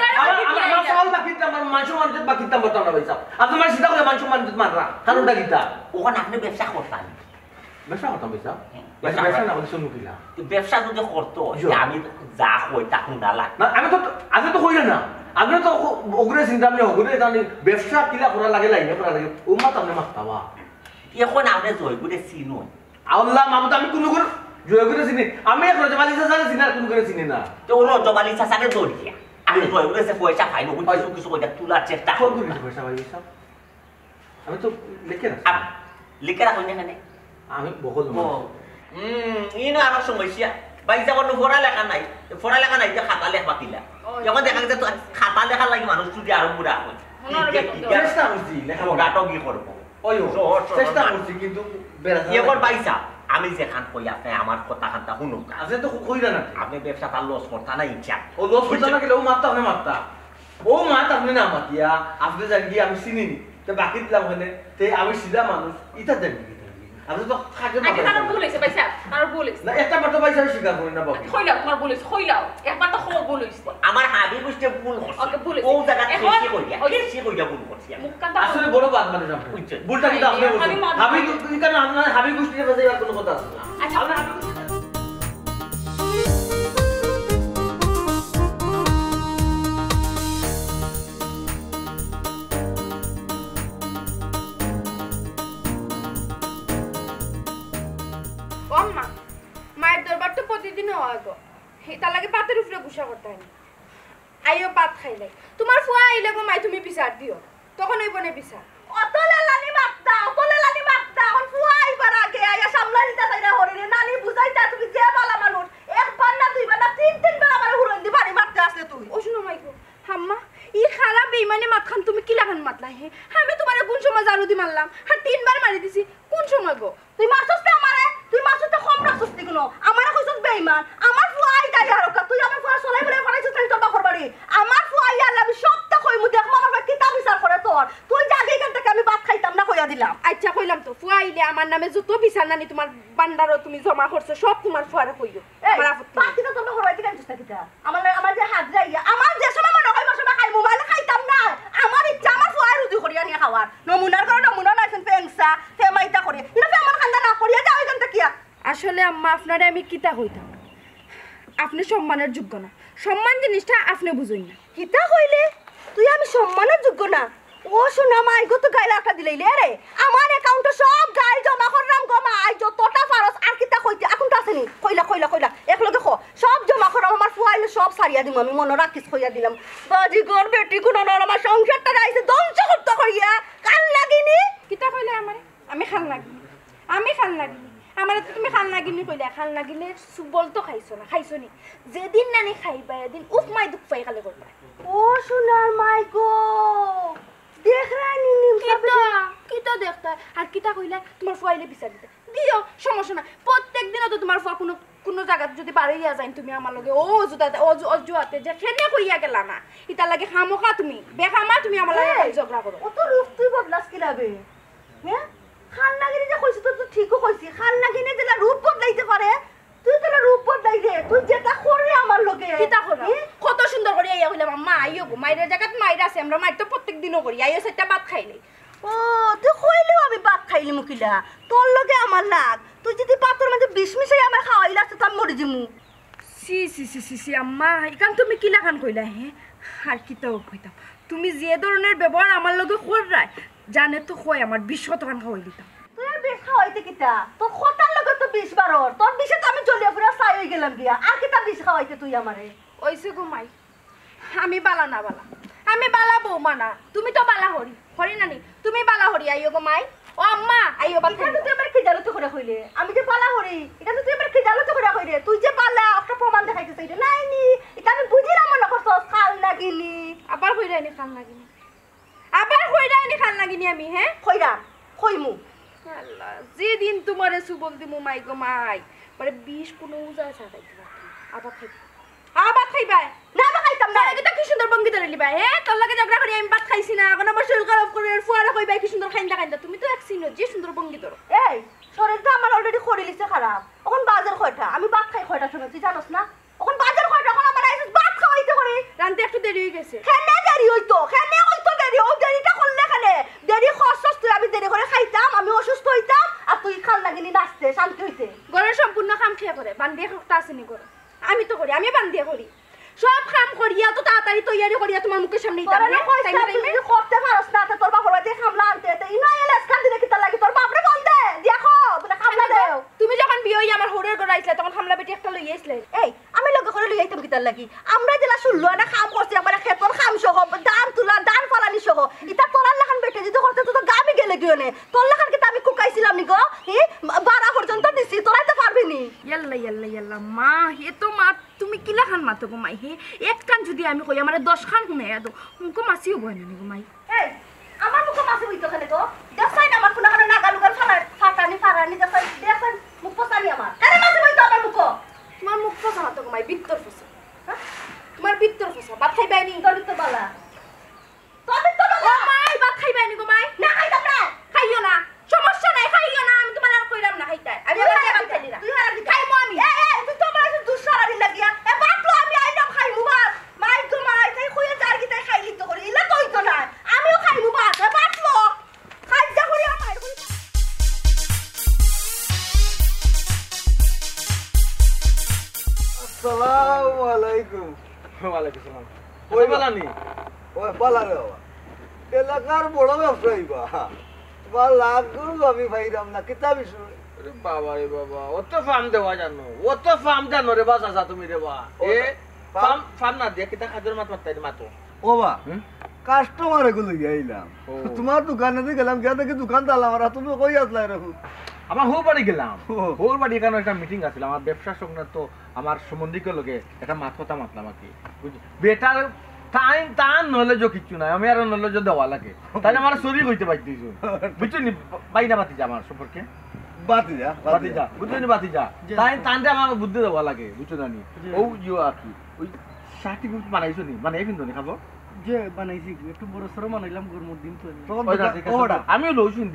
আমার ফল বাকি দিতাম আমার মাংস মানতে বাকি দিতাম বলতাম না পয়সা আপনি আমার সিধা করে মাংস মানতে মানরা কারণটা কিতা ওখানে আপনি ব্যবসা করতেন ব্যবসা করতাম পয়সা ব্যবসা না বলে শুনু কিলা ব্যবসা যদি করতো আমি যা হই তা শুনা লাগ না আমি তো কইরা না আপনি তো ওগুলো চিন্তা আপনি ওগুলো জানি ব্যবসা কিলা করা লাগে লাইনে করা লাগে ও মাত আপনি মাতাবা এখন আপনি জয় করে চিনুই আল্লাহ মামুদ আমি কোনো করে জয় করে চিনি আমি এক রজমালি সাজারে চিনি আর কোনো করে চিনি না তো ওর রজবালি চাচাকে দৌড়িয়া আমি জয় করে সে পয়সা পাই না কিছু কিছু কইটা তোলার চেষ্টা কোন করে পয়সা ভাই সব আমি তো লিখে রাখছি লিখে রাখুন এখানে আমি বকল ইনো আর সমস্যা বাইসা কোনো পড়ালেখা নাই যে খাতা লেখা দিলা যখন দেখা গেছে খাতা লেখা লাগি মানুষ যদি আরো বুড়া হয় চেষ্টা করছি লেখা নাটকই করবো চেষ্টা করছি কিন্তু এবার বাইসা আমি যেখান কই আপনি আমার কথা খানটা শুনুক আছে তো কইরা না আপনি ব্যবসা তার লস করতা না ইচ্ছা ও লস করতে না গেলে ও মারতা আপনি মারতা ও মাত আপনি না মাতিয়া আপনি জানি আমি চিনিনি তো বাকি দিলাম ওখানে তে আমি সিধা মানুষ ইটা জানি আপনি তো খাজে আগে তার ভুল হইছে পয়সা তার ভুল হইছে না একটা বার তো পয়সা স্বীকার করি না বাবা কইলাও তোমার ভুল হইছে কইলাও একবার তো ভুল হইছে আমার হাবি বুঝতে ভুল করছে ওকে ভুল ও হইছে জায়গা এখন থেকে কইয়া এসে কইয়া ভুল করছি আমি মুখকান্তা আসলে বড় বাদ মানে আপনি ভুলটা কিন্তু আপনি বলছেন হাবি তুই কেন আপনার হাবি গোষ্ঠীর কাছে আর কোনো কথা আছে না আচ্ছা আপনার অম্মা মায়ের দরবার তো প্রতিদিনই হয় গো তার লাগে পাতের উপরে গুসা করতে হয় না আইও পাত খাইলে তোমার ফুয়া আইলে গো মাই তুমি বিচার দিও তখন ওই বনে বিচার অতলে লানি মাপতা এখন ফুয়া আইবার আগে আইয়া সামলা দিতা তাইরা হরিরে নানি বুঝাইতা তুমি যে বালা মানুষ একবার না দুইবার না তিনবার আমার হুরন দি বাড়ি মারতে আসলে তুই ও শুনো মাই গো হাম্মা ই খারাপ বেইমানে মাতখান তুমি কি লাগান মাতলা হে আমি তোমারে কোন সময় জারু দি মারলাম আর তিনবার মারি দিছি কোন সময় গো তুই মারছস না আমারে তুই মারছস তো কম রাখছস নি কোনো আমারে কইছস বেঈমান আমার ফুয়া আই দাই আর কা তুই আমার ফুয়া সলাই বলে ফারাইছস তাই তোর বাপর বাড়ি আমার ফুয়া আই আল্লাহ আমি সবটা কইমু দেখ আমার ভাই কিতা বিচার করে তোর তুই যে আগে এখান থেকে আমি ভাত খাইতাম না কইয়া দিলাম আচ্ছা কইলাম তো ফুয়া আইলে আমার নামে যত বিচার নানি তোমার বান্দারও তুমি জমা করছো সব তোমার ফুয়ারে কইও আমার আপত্তি নাই। পাতিটা তোমরা হরাইতে কাঁদছিস না কিতা আমার যে হাত যাইয়া আমার যে সময় মনে হয় সময় খাই মোবাইলে খাইতাম না আমার ইচ্ছা আমার ফুয়া রুজি করিয়া নিয়ে খাওয়ার নমুনার করে নমুনা নাইছেন পেংসা ফেমাইতা করে এটা আমার খান্দা না করিয়া যাও এখান থেকে কিয়া আসলে আম্মা আপনারে আমি কিতা কইতাম আপনি সম্মানের যোগ্য না সম্মান জিনিসটা আপনি বুঝুন না কিতা কইলে তুই আমি সম্মানের যোগ্য না ও শোনা মাই গো তো গাইলা একটা দিলাইলে রে আমার অ্যাকাউন্টে সব গাই জমা করলাম গো মাই যতটা ফারস আর কিতা কইতে এখন তো আসেনি কইলা একলগে খো সব জমা করলাম আমার ফুয়াইলে সব সারিয়া দিম আমি মনে রাখিস কইয়া দিলাম বাজি গর বেটি কোন না আমার সংসারটা রাইছে ধ্বংস করতে কইয়া কাল লাগিনি কিতা কইলে আমারে আমি খাল লাগিনি আমারে তো তুমি খাল লাগিনি কইলে খাল লাগিলে সুবল তো খাইছো নি যেদিন নানি খাইবা এদিন উফ মাই দুখ পাই খালে করবা ও সোনার মাই গো দেখ রানি নিম কিতা দেখতা আর কিতা কইলে তোমার ফুয়াইলে বিচার দিতে দিও সমস্যা না প্রত্যেক দিন তো তোমার ফুয়া কোনো জায়গা যদি বাড়িয়া যাই তুমি আমার লগে ও জুতাতে যে খেনে কইয়া গেলা না ইতা লাগে খামোখা তুমি বেখামা তুমি আমার লাগে ঝগড়া করো অত রূপ তুই বদলাস কি লাবে হ্যাঁ খাল লাগিনি যে কইছিস তো তুই ঠিকও কইছিস খাল লাগিনি যে রূপ বদলাইতে পারে তুই তো রূপ বদলাই দে তুই যেটা করে আমার লগে কিতা করো কত সুন্দর করে আইয়া কইলাম আম্মা আইও গো মাইরের জায়গাত মাইরা আছে আমরা মাইর তো প্রত্যেক দিনও করি আইও সেটা ভাত খাইলে ও তুই কইলেও আমি ভাত খাইলি মুকিলা তোর লগে আমার লাগ তুই যদি পাতর মাঝে বিষ মিশাই আমার খাওয়াইলা তো আমি মরে জিমু সি আম্মা ইকান তুমি কি লাগান কইলা হে আর কি তো কইতাম তুমি যে ধরনের ব্যবহার আমার লগে কররাই জানে তো কই আমার 20 টাকা খাওয়াই দিতাম তুই আর বিষ খাওয়াইতে কিতা তোর খোটার লগে তো 20 বারর তোর বিষে তো আমি জলিয়া পুরা চাই হয়ে গেলাম গিয়া আর কিতা বিষ খাওয়াইতে তুই আমারে ওইসে ঘুমাই আমি বালা না বালা আমি বালা বৌমা না তুমি তো বালা হরি হরি নানি তুমি বালা হরি আইও গো মাই ও আম্মা আইও বালা এটা তুই আমার কি জালতে করে কইলে আমি যে পালা হরি এটা তুই আমার কি জালতে করে কইলে তুই যে পালা একটা প্রমাণ দেখাইতেছ এটা নাই নি এটা আমি বুঝিলাম না কত খাল লাগিনি আবার হইরাইনি খান লাগিনি আবার হইরাইনি খান লাগিনি আমি হ্যাঁ কইরা কইমু আল্লাহ যেদিন তোমারে সুবল দিমু মাই গো মাই মানে 20 কোনো উজা ছাড়াই দিবা আবার খাইবা না আমি খাইতাম না এটা কি সুন্দর ভঙ্গি ধরে লিবা হ্যাঁ তোর লাগে ঝগড়া করি আমি ভাত খাইছি না এখন আমার শরীর খারাপ করে ফুয়ারা কইবা কি সুন্দর খাইন্দা খাইন্দা তুমি তো এক সিনো যে সুন্দর ভঙ্গি ধরো এই শরীর তো আমার অলরেডি খড়ি লিছে খারাপ এখন বাজার কয়টা আমি ভাত খাই কয়টা শুনে তুই জানোস না এখন বাজার কয়টা এখন আমার আইছিস ভাত খাওয়াইতে করে রান্তে একটু দেরি হয়ে গেছে কেনে দেরি হইতো দেরি ও দেরিটা করলে কেনে দেরি খরচ তুই আমি দেরি করে খাইতাম আমি অসুস্থ হইতাম আর তুই খাল লাগিনি নাচতে শান্তি হইতে ঘরের সম্পূর্ণ কাম খেয়ে করে বান্দিয়ে একটা আসেনি করে আমি তো করি আমি বান্দিয়ে করি সব কাম করিয়া তো তাড়াতাড়ি তৈয়ারি করিয়া তোমার মুখের সামনে দিতাম তোরে কইছা তুই যদি করতে পারছ না তো তোর বাপর বাড়িতে খামলা আনতে তো ইনো এলে স্কান দিলে কিতা লাগি তোর বাপরে ফোন দে দেখো বলে খামলা দেও তুমি যখন বিয়ে হই আমার হোরের ঘর আইছলে তখন হামলা বেটি একটা লই আইছলে এই আমি লগে করে লই আইতাম কিতা লাগি আমরা জেলা শুনলো না খাম করছি একবার ক্ষেতর খাম সহ ধান তুলা ধান ফালানি সহ ইতা তোলার লাখান বেটে যদি করতে তো গাবি গেলে গিয়ে নে তোর লাখান কিতা আমি কুকাইছিলাম নি গো হি 12 পর্যন্ত দিছি তোরাইতে পারবি নি ইয়াল্লা মা হে তো মা তুমি কিলা খান মাতো গো মাই হে এক কান যদি আমি কই আমারে 10 খান শুনে আদো মুকো মাছিও বয় না গো মাই এই আমার মুখ মাছে হইতো খানে তো দেখছাই না আমার কোনা নাগালুগাল ফারানি দেখছাই মুখ পসানি আমার আরে মাছে হইতো আমার মুখ তোমার মুখ ফসা মাতো গো মাই বিত্তর ফসা হ্যাঁ তোমার বিত্তর ফসা ভাত খাইবাই নি তোর তো বালা তোর তো ও মাই ভাত খাইবাই নি গো মাই না খাইতাম না খাইও না সমস্যা নাই খাইও না আমি তোমার আর কইরাম না খাইতাই আমি আবার দেবাম খাইলি না তুই হারা দি খাইমু আমি এই তুই তো আমার দুঃসারা দিন লাগিয়া এ বাটলো আমি আইলাম খাইমু ভাত মাই তো মাই তাই কইয়া যার কি তাই খাইলি তো করি ইলা তোই তো না আমিও খাইমু ভাত এ বাটলো খাই যা করি আমার আসসালামু আলাইকুম। ওয়ালাইকুম সালাম ওই ওই বালানি ওই পালা রে বাবা। এলাকার বড় ব্যবসায়ী বা তোমার লাখ গরু আমি ভাইরাম না কিতা বিষয় আরে বাবা রে বাবা অত ফার্ম দেওয়া জানো অত ফার্ম জানো রে বাস আসা তুমি রে বা এ ফার্ম ফার্ম না দিয়ে কিতা খাজর মাত মাত্তাই মাতো ও বা হুম? কাস্টমার এগুলো আইলাম ও। তোমার দোকানে গেলাম গিয়া দেখি দোকান তালাম আর তুমি কই আসলাই রাখো আমার হোর বাড়ি গেলাম ও। হোর বাড়ি এখানে একটা মিটিং আছিল আমার ব্যবসা সংক্রান্ত আমার সম্বন্ধিকের লগে একটা মাত কথা মাতলাম আর কি বেটার টাইম টান নলেজ কিচ্ছু নাই আমি আর নলেজ দেওয়া লাগে তাই আমার শরীর হইতে পারছি বুঝছো নি বাইনা বাতিজা আমার সম্পর্কে বাতি যা বাতিজা বুঝছো নি বাতিজা তাই টানতে আমার বুদ্ধি দেওয়া লাগে বুঝছো না নি ও ইউ আর কি ওই শার্টি গুলো বানাইছো নি বানাই কিন্তু নি খাবো যে বানাইছি একটু বড় সরো বানাইলাম গরমুর দিন তো তখন ওই না, দোকান- ঠিক আছে। ওটা। আমিও লৌসুন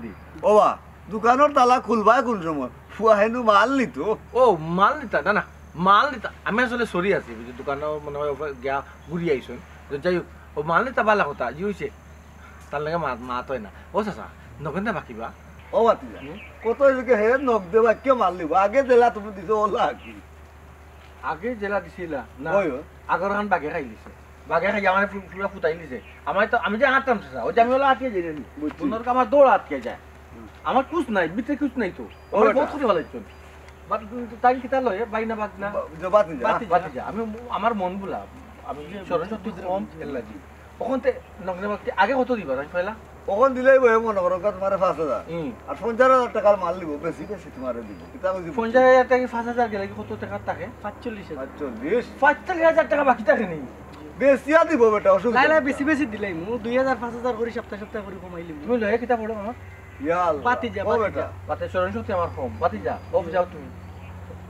দি ও বা দোকানের তালা খুলবাই কোন সময় ফুয়া হেনু মাল নিত ও মাল নিতা না না মাল নিতা আমি আসলে সরি আছি বুঝি দোকানে মনে হয় গিয়া ঘুরি আইসুন যাই হোক ও মাল নিতা বালা কথা ই হয়েছে তার লাগে মাত হয় না ও চাচা নগেন না বাকিবা ও বাতি যা কত এদিকে হে নখ দেবা কে মাল নিব আগে দিলা তুমি দিছো ওলা কি আগে জেলা দিছিলা না ওই ও। আগর খান বাগে খাই লিছে বাগে খাই আমার পুরা ফুটাই লিছে আমার তো আমি যে হাঁটতাম চাচা ওই যে আমি ওলা আটকে যাই বুঝছি। পুনর আমার দৌড় আটকে যায় আমার কুছ নাই ভিতরে কুছ নাই তো আমার ওটা। বহুত খুঁজে ভালো তাই কিতা লয় বাইনা বাগনা বাতি যা বাতিজা আমি আমার মন বলা আমি সরস্বতী কম ফেল লাগি ওখান থেকে নগ্নে বাগতে আগে কত দিবা তাই পয়লা কখন দিলেই বহে মনে করো তোমার 5,000 হুম আর 50,000 টাকার মাল নিব বেশি বেশি তোমার দিব কিতা বুঝি 50,000 টাকা 5,000 গেলে কি কত টাকা থাকে 45 40 45,000 টাকা বাকি থাকে নেই বেশিয়া দিব বেটা অসুবিধা লাই লাই নাই। বেশি বেশি দিলাই মু 2000 5000 করে সপ্তাহ সপ্তাহ করে কমাইলি তুমি লয়ে কিতা পড়ো আমার ইয়াল বাতিজা, ও বাতিজা। বেটা বাতে সরস্বতী আমার কম বাতিজা অফ যাও তুমি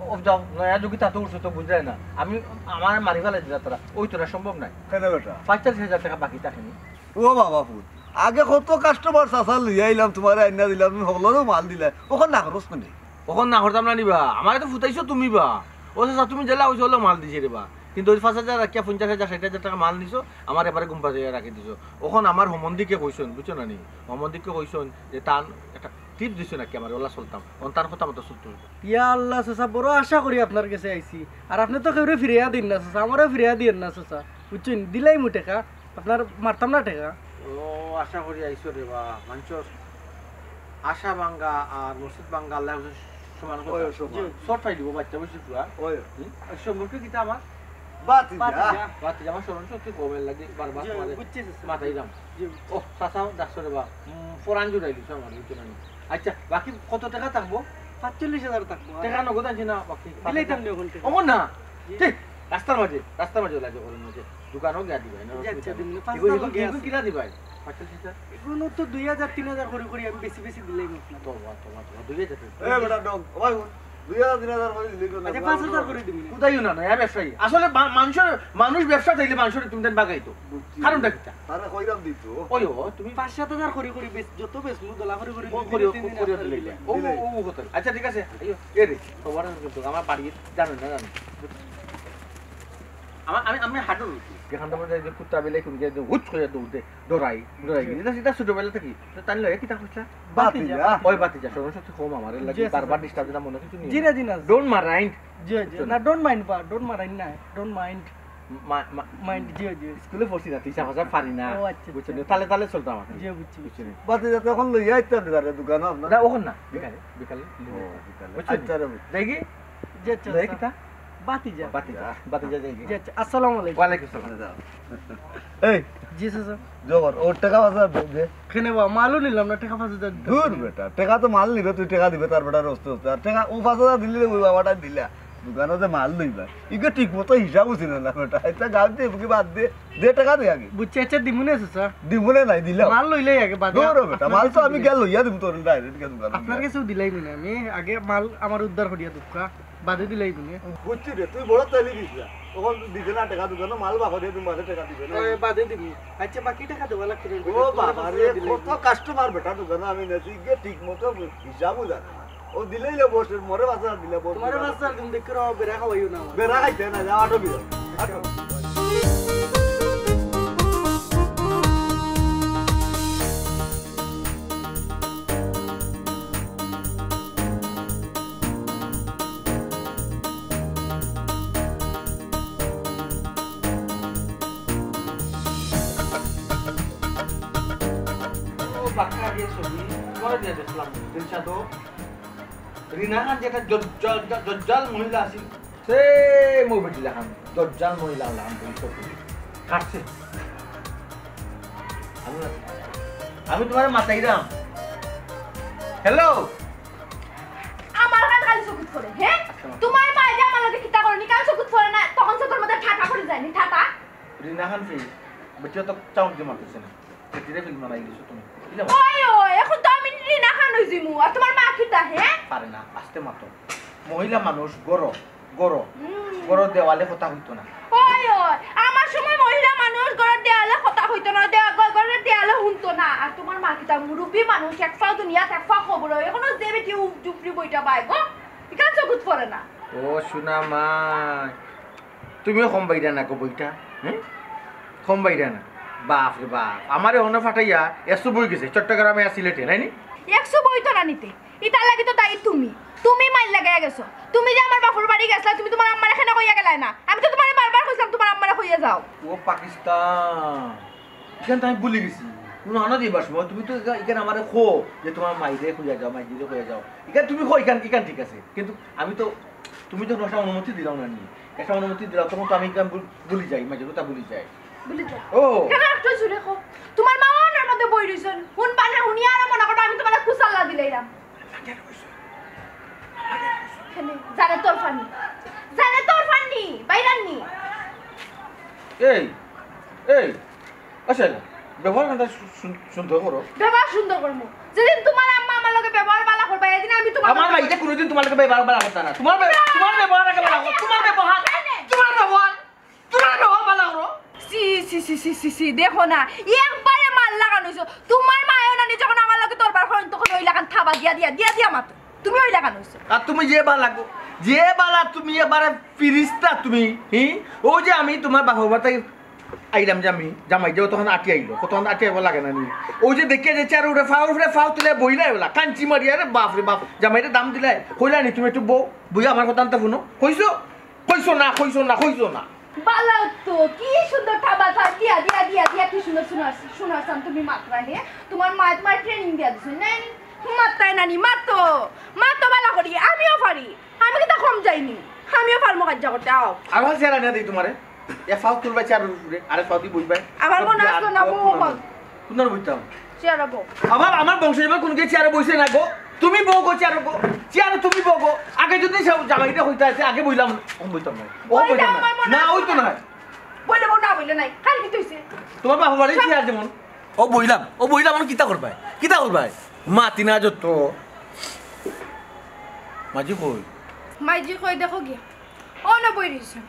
অফ যাও নয়া যোগিতা তো উঠছো তো বুঝাই না আমি আমার মারি ফেলে দিলা তারা ওই তো না সম্ভব নাই কেন বেটা 45,000 টাকা বাকি থাকে নি ও বাবা ফুল আগে কত কাস্টমার চাচা লইয়া আইলাম তোমার আইনা দিলাম তুমি হগলরও মাল দিলা ওখান না খরচ মানে ওখান না হরতাম না নিবা আমার তো ফুটাইছো তুমি বা ও চাচা তুমি জেলা হইছো হলো মাল দিছে রে বা কিন্তু ওই 5,000 রাখিয়া 50,000 60,000 টাকা মাল নিছো আমার এবারে গুম্পা দিয়ে রাখি দিছো ওখান আমার হোমন্দিকে কইছন বুঝছো না নি হোমন্দিকে কইছন যে টান একটা টিপস দিছো নাকি আমার ওলা চলতাম তার কথা মতো চলতে হইব ইয়া আল্লাহ চাচা বড় আশা করি আপনার কাছে আইছি আর আপনি তো কেউ ফিরিয়া দিন না চাচা আমারও ফিরিয়া দিন না চাচা বুঝছেন দিলাই মু টেকা আপনার মারতাম না টেকা ও আশা করি আইসো রে বা মানুষের আশা ভাঙ্গা আর মসজিদ ভাঙ্গা আল্লাহ সমান ওই সমান। শর্ট পাই দিব বাচ্চা বসে পুরা ওই সম্পর্কে কিতা আমার বাতি বাতি যা যা। বাচ্চা আমার স্মরণ সত্যি কমে লাগে বারবার জি, তোমাদের বুঝছি চাচা। মাথায় দাম জি, ও চাচাও ডাকছো রে বা ফোরান জুড়াই দিছো আমার বুঝছো না আচ্ছা বাকি কত টাকা থাকবো 45,000 থাকবো টাকা নগদ আনছি না বাকি দিলাইতাম নি ওখান থেকে। ও না ঠিক রাস্তার মাঝে লাগে ওখানে মাঝে দোকানও গিয়া দিবাই না জি, আচ্ছা, দিন না, পাঁচ এগুলো টাকা লগে আছে। কিনা দিবাই 45,000 এগুলো তো 2,000-3,000 করে আমি বেশি বেশি দিলাই আপনার তোমার 2000 এ বেটা ডগ ভাই 2000 করে দিলি কোন আচ্ছা 5,000 করে দিবি কোথায় না না ব্যবসায়ী আসলে মানুষ ব্যবসা চাইলে মানুষের তুমি দেন বাগাইতো কারণটা কিটা তারা কইরাম দিত ওই ও তুমি 5,000-7,000 করে বেশ যত বেশ মু দলা করে ও করিও দিলে করিও আপনার দিলে দিলে। ও ও ও হতো আচ্ছা ঠিক আছে আইও এ রে তোমার কিন্তু আমার বাড়ি জানেন না জানেন আমি হাঁটু যেখানটা মধ্যে যে কুত্তা বেলে কোন যে হুট করে দৌড়াই এটা সেটা ছোটবেলা থেকে তাই লয় কিটা কইছা বাতি যা ওই বাতি যা সরণ শক্তি কম আমার লাগে জি, আছে, বারবার স্যার। ডিস্টার্ব দিনা মনে কিছু জি নেই না জি না ডোন্ট মাইন্ড জি জি না ডোন্ট মাইন্ড বা ডোন্ট মাইন্ড না ডোন্ট মাইন্ড মাইন্ড জি জি স্কুলে পড়ছি না তিসা ভাষা পারি না ও, আচ্ছা, বুঝছেন আচ্ছা। তালে তালে চলতাম আমাকে জি বুঝছি বুঝছেন বাতি যা তখন লইয়া আইতাম তারে দোকান আপনার না ওখান না বিকালে বিকালে বুঝছেন আচ্ছা রে দেখি জি আচ্ছা দেখি তা বাতি যা বাতি যা দেখি জি আচ্ছা আসসালামু আলাইকুম ওয়ালাইকুম আসসালাম এই জি স্যার জবর ওর টাকা বাজার দে কেনে বা মালও নিলাম না টাকা 5,000 দূর বেটা টাকা তো মাল নিবে তুই টাকা দিবে তার বেটা রস্ত আর টাকা ও 5000 দিলে ওই বাবাটা দিলা দোকানে যে মাল লইবা ইকে ঠিক মতো হিসাব হইছিল না বেটা এটা গাল দিয়ে বুকি বাদ দে টাকা দে আগে বুঝছি আচ্ছা দিমুনে স্যার দিবলে নাই দিলা মাল লইলেই আগে বাদ দূর বেটা মাল তো আমি গেল লইয়া দিব তোর ডাইরেক্ট কে দোকানে আপনার কাছেও দিলাই না আমি আগে মাল আমার উদ্ধার করিয়া দুঃখা বাদে দিলাই না বুঝছি রে তুই বড় তালি দিস না তখন দিছে না টাকা দোকানে মাল বাবা দিয়ে তুমি মাঝে টাকা দিবে না ওই বাদে দিবি আচ্ছা বাকি টাকা দেওয়া লাগবে ও বাবা রে কত কাস্টমার বেটা দোকানে আমি নেছি গে ঠিক মতো হিসাবও জানে না ও দিলেই লে বসে মরে বাজার দিলে বসে তোমার বাচ্চার তুমি দেখো বেরা খাওয়াইও না আমার। বেড়া খাইতে না যা আটো বিরো আটো ও বাকা দিয়ে ছবি করে দিয়ে দেখলাম দিলশাদ রিনা খান যেটা দজ্জাল মহিলা আছিল সে মুভি দেখাম দজ্জাল মহিলা লাগাম কাটছে আমি তোমার মাথায় দাম হ্যালো আমার কাছে খালি চকুত করে হ্যাঁ তোমার মা যে আমার লগে কিতা করনি কাল চকুত করে না তখন চকুর মধ্যে ঠাটা করে যায়নি ঠাটা রিনা খান ফি বচ্চা তো চাউন দিয়ে মারতেছে না সেটিরে ফিল্ম বানাই দিছো তুমি ওই ওই এখন তো আমি রিনা খান হইছি মু আর তোমার মা কিতা হ্যাঁ পারে না আস্তে মাতো মহিলা মানুষ গড় দেওয়ালে কথা হইতো না ওই ওই আমার সময় মহিলা মানুষ ঘরের দেয়ালে কথা হইতো না ঘরের দেয়ালে শুনতো না আর তোমার মা কিতা মুরব্বী মানুষ একফা দুনিয়া একফা খবর হয় এখনো যে বেটি জুপড়ি বইটা পাই গো এখানে চকুত পড়ে না ও শোনা মাই তুমিও কম বাইরা না গো বইটা হ্যাঁ কম বাইরা না বাপ রে বাপ আমারে অন্য ফাটাইয়া এসো বই গেছে চট্টগ্রামে আর সিলেটে নাইনি 100 বইতো না নিতে ইটা লাগি তো তাই তুমি মাইল লাগাইয়া গেছো তুমি যে আমার বাপুর বাড়ি গেছলা তুমি তোমার আম্মারে এখানে কইয়া গেলাই না আমি তো তোমারে বারবার কইছিলাম তোমার আম্মারে কইয়া যাও ও পাকিস্তান এখান তো আমি ভুলে গেছি কোনো আনা দিবার সময় তুমি তো এখানে আমারে খো যে তোমার মাইরে খুঁজে যাও মাইরে খুঁজে যাও এখানে তুমি খো এখান ঠিক আছে কিন্তু আমি তো তুমি তো একটা অনুমতি দিলাও না নি একটা অনুমতি দিলাও তখন তো আমি এখানে ভুলি যাই মাঝে কথা ভুলি যাই বলি যাও ও কেন একটু জুড়ে খো তোমার মা অনের মধ্যে বই রইছেন হুন পানে হুনি আর মনে করো আমি তোমারে কুসাল্লা দিলাইরাম জানে তোর ফানি বাইরাননি এই আচ্ছা ব্যবহার সুন্দর করো ব্যবহার সুন্দর করমু যেদিন তোমার আম্মা আমার লগে ব্যবহার বালা করবা এদিন আমি তোমার আমার ভাইটা কোনোদিন তোমার লগে ব্যবহার বালা করতে না তোমার ব্যবহার আগে বালা করো তোমার ব্যবহার বালা করো সি দেখো না একবারে মাল লাগানো হইছো তোমার মায়ও না যখন আমার লগে তোরবার হন তখন ওই লাগান থাবা দিয়া মাতো তুমি ওই লাগানো হইছো আর তুমি যে বালা তুমি এবারে ফিরিস্তা তুমি ও যে আমি তোমার বাবা থেকে আইলাম যে আমি জামাই যাও তখন আটি আইলো তখন আটি আইব লাগে না নি ওই যে দেখিয়া যে চেয়ার উঠে ফাও তুলে বইলাই বলা কাঞ্চি মারিয়া রে বাপ রে বাপ জামাইরে দাম দিলাই কইলা নি তুমি একটু বই আমার কথা আনতে শুনো কইছো না বালা তো কি সুন্দর ঠাবা দিয়া কি সুন্দর শোনাছাম তুমি মাত্রা হে তোমার মার ট্রেনিং দিয়া দিছো নানি মাত্রাই নানি মাতো বালা করি আমিও পারি আমি কিন্তু কম যাইনি আমিও পারমো কাজ করতে আও আর ভাল চেয়ার আনিয়া দিই তোমারে এ ফাও তুলবাই চেয়ার উঠে আরে ফাও দি বইবাই আমার মনে আসলো না বউ কোন বইতাম চেয়ার বউ আমার বংশের এবার কোন কে চেয়ারে বইছে না গো তুমি বউ গো চেয়ারে তুমি বউ গো আগে যদি জামাইটা হইতা আছে আগে বইলাম বইতাম না ওই তো না বইলে বউ না বইলে নাই খালি কি হইছে তোমার বাবা বাড়ি চেয়ার যেমন ও বইলাম আমি কিতা করবাই মাতি না যত মাঝি কই মাইজি কই দেখো গিয়া ও না বই রইছে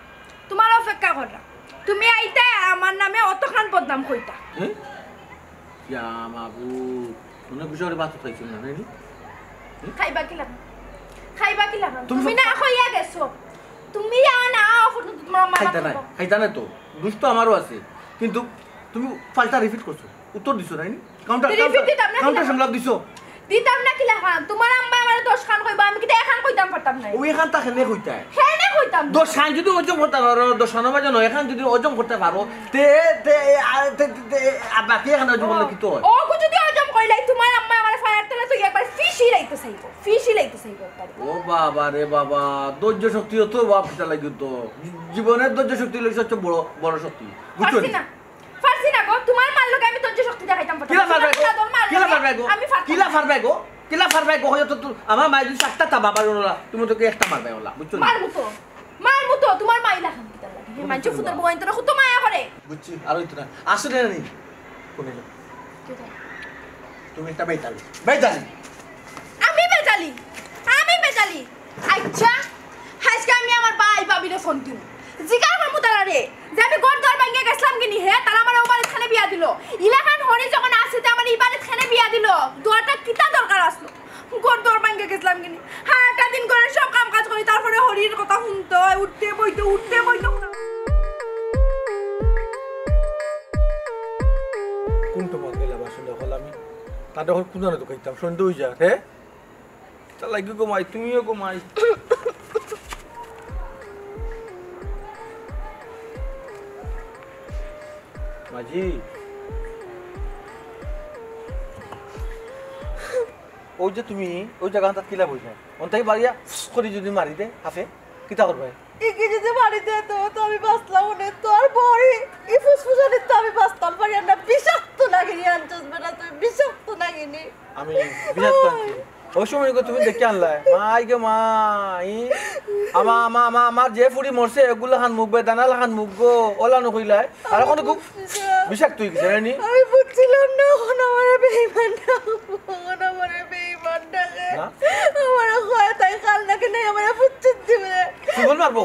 তোমার অপেক্ষা করা তুমি আইতা আমার নামে অতখান বদনাম কইতা ইয়া মাবু মনে গুজরে বাত খাইছিস না নানি খাইবা কি লাগা তুমি না কইয়া গেছো তুমি না ফটো তোমার মা খাইতা না তো দুষ্ট আমারও আছে কিন্তু তুমি পাল্টা রিপিট করছো উত্তর দিছো নানি কাউন্টার সংলাপ দিছো দিতাম না কি লাগা তোমার আম্মা আমার 10 খান কইবা আমি কি এখন কইতাম পারতাম না ওই এখান তাকে নে কইতা হেনে কইতাম 10 খান যদি ওজন করতে পারো 10 বাজে নয় এখন যদি ওজন করতে পারো তে বাকি এখন ওজন করলে কি তো ও কো যদি ওজন কইলাই তোমার আম্মা আমার ফায়ার তেলে তো একবার ফিশি লাইতে চাইবো ও বাবা রে বাবা ধৈর্য শক্তি তো বাপটা লাগি তো জীবনের ধৈর্য শক্তি হলো সবচেয়ে বড় শক্তি বুঝছো ফারসি না গো তোমার মার লোকে আমি ধৈর্য শক্তি দেখাইতাম কিলা ফারবাই গো হয়তো আমার মাই যদি একটা তা বাবার ওলা তুমি তো একটা মারবে ওলা বুঝছো মারমু তো তোমার মাই লাগান কিতা লাগে মানছে ফুটার বইন তো খুব মায়া করে বুঝছি আর হইতো না আসলে না নি কোনে তুমি একটা বেতালি আমি বেজালি আচ্ছা আজকে আমি আমার ভাবিরে ফোন দিও জিগার করমু তারা রে যে আমি গড় দর ভাঙ্গা গেছলাম কিনি হে তারা আমার ওবারে খানে বিয়া দিল ইলাখান হরি যখন আসিতে আমার ইবারে খানে বিয়া দিল দুয়াটা কিতা দরকার আসলো গড় দর ভাঙ্গা গেছলাম কিনি হ্যাঁ একটা দিন করে সব কাম কাজ করি তারপরে হরির কথা শুনতে হয় উঠতে বইতে কোনটা মত গেলা বাসন হল আমি তার যখন কোন তো কইতাম সন্ধ্যা হই যা হ্যাঁ তা লাগি গো মাই তুমিও গো মাই মাঝি ওই যে তুমি ওই জায়গাটা কিলা বইলা অন্তাই বাড়িয়া করে যদি মারি দে হাফে কিতা করবে ইকি যদি মারি দে তো আমি বাঁচলাম না তোর বড়ি ই ফুসফুসানি তো আমি বাঁচতাম পারি না বিষাক্ত লাগেনি আনছস বেটা তুই বিষাক্ত লাগেনি আমি বিষাক্ত আনছি ওই সময় তুমি দেখে আনলাই মাই গে মাই আমার যে ফুড়ি মরছে এগুলো খান মুখ বেদানা লাখান মুখ গো ওলা নকইলাই আর এখন খুব বিষাক্ত হয়ে গেছে নি আমি বুঝছিলাম না এখন আমার বেঈমানটা আমার কয় তাই কাল নাকি নাই আমার ফুচ্ছিত দিবে সুবল মারবো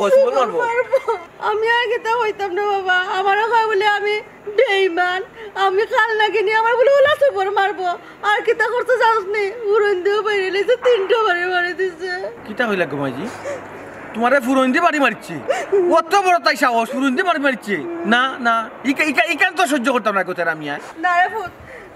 আমি আর কিতা হইতাম না বাবা আমারও কয় বলে আমি বেঈমান আমি কাল নাকি নি আমার বলে ওলা সুবর মারবো আর কিতা করতে জানোস নি উড়ন দিও বাইরে লেছে 3টা বারে মারি দিছে কিতা হইলা গো মাইজি তোমারে ফুরন দিয়ে বাড়ি মারছি কত বড় তাই সাহস ফুরন দিয়ে বাড়ি মারছি না ইকান তো সহ্য করতাম না কোথায় আমি আর না রে ফুট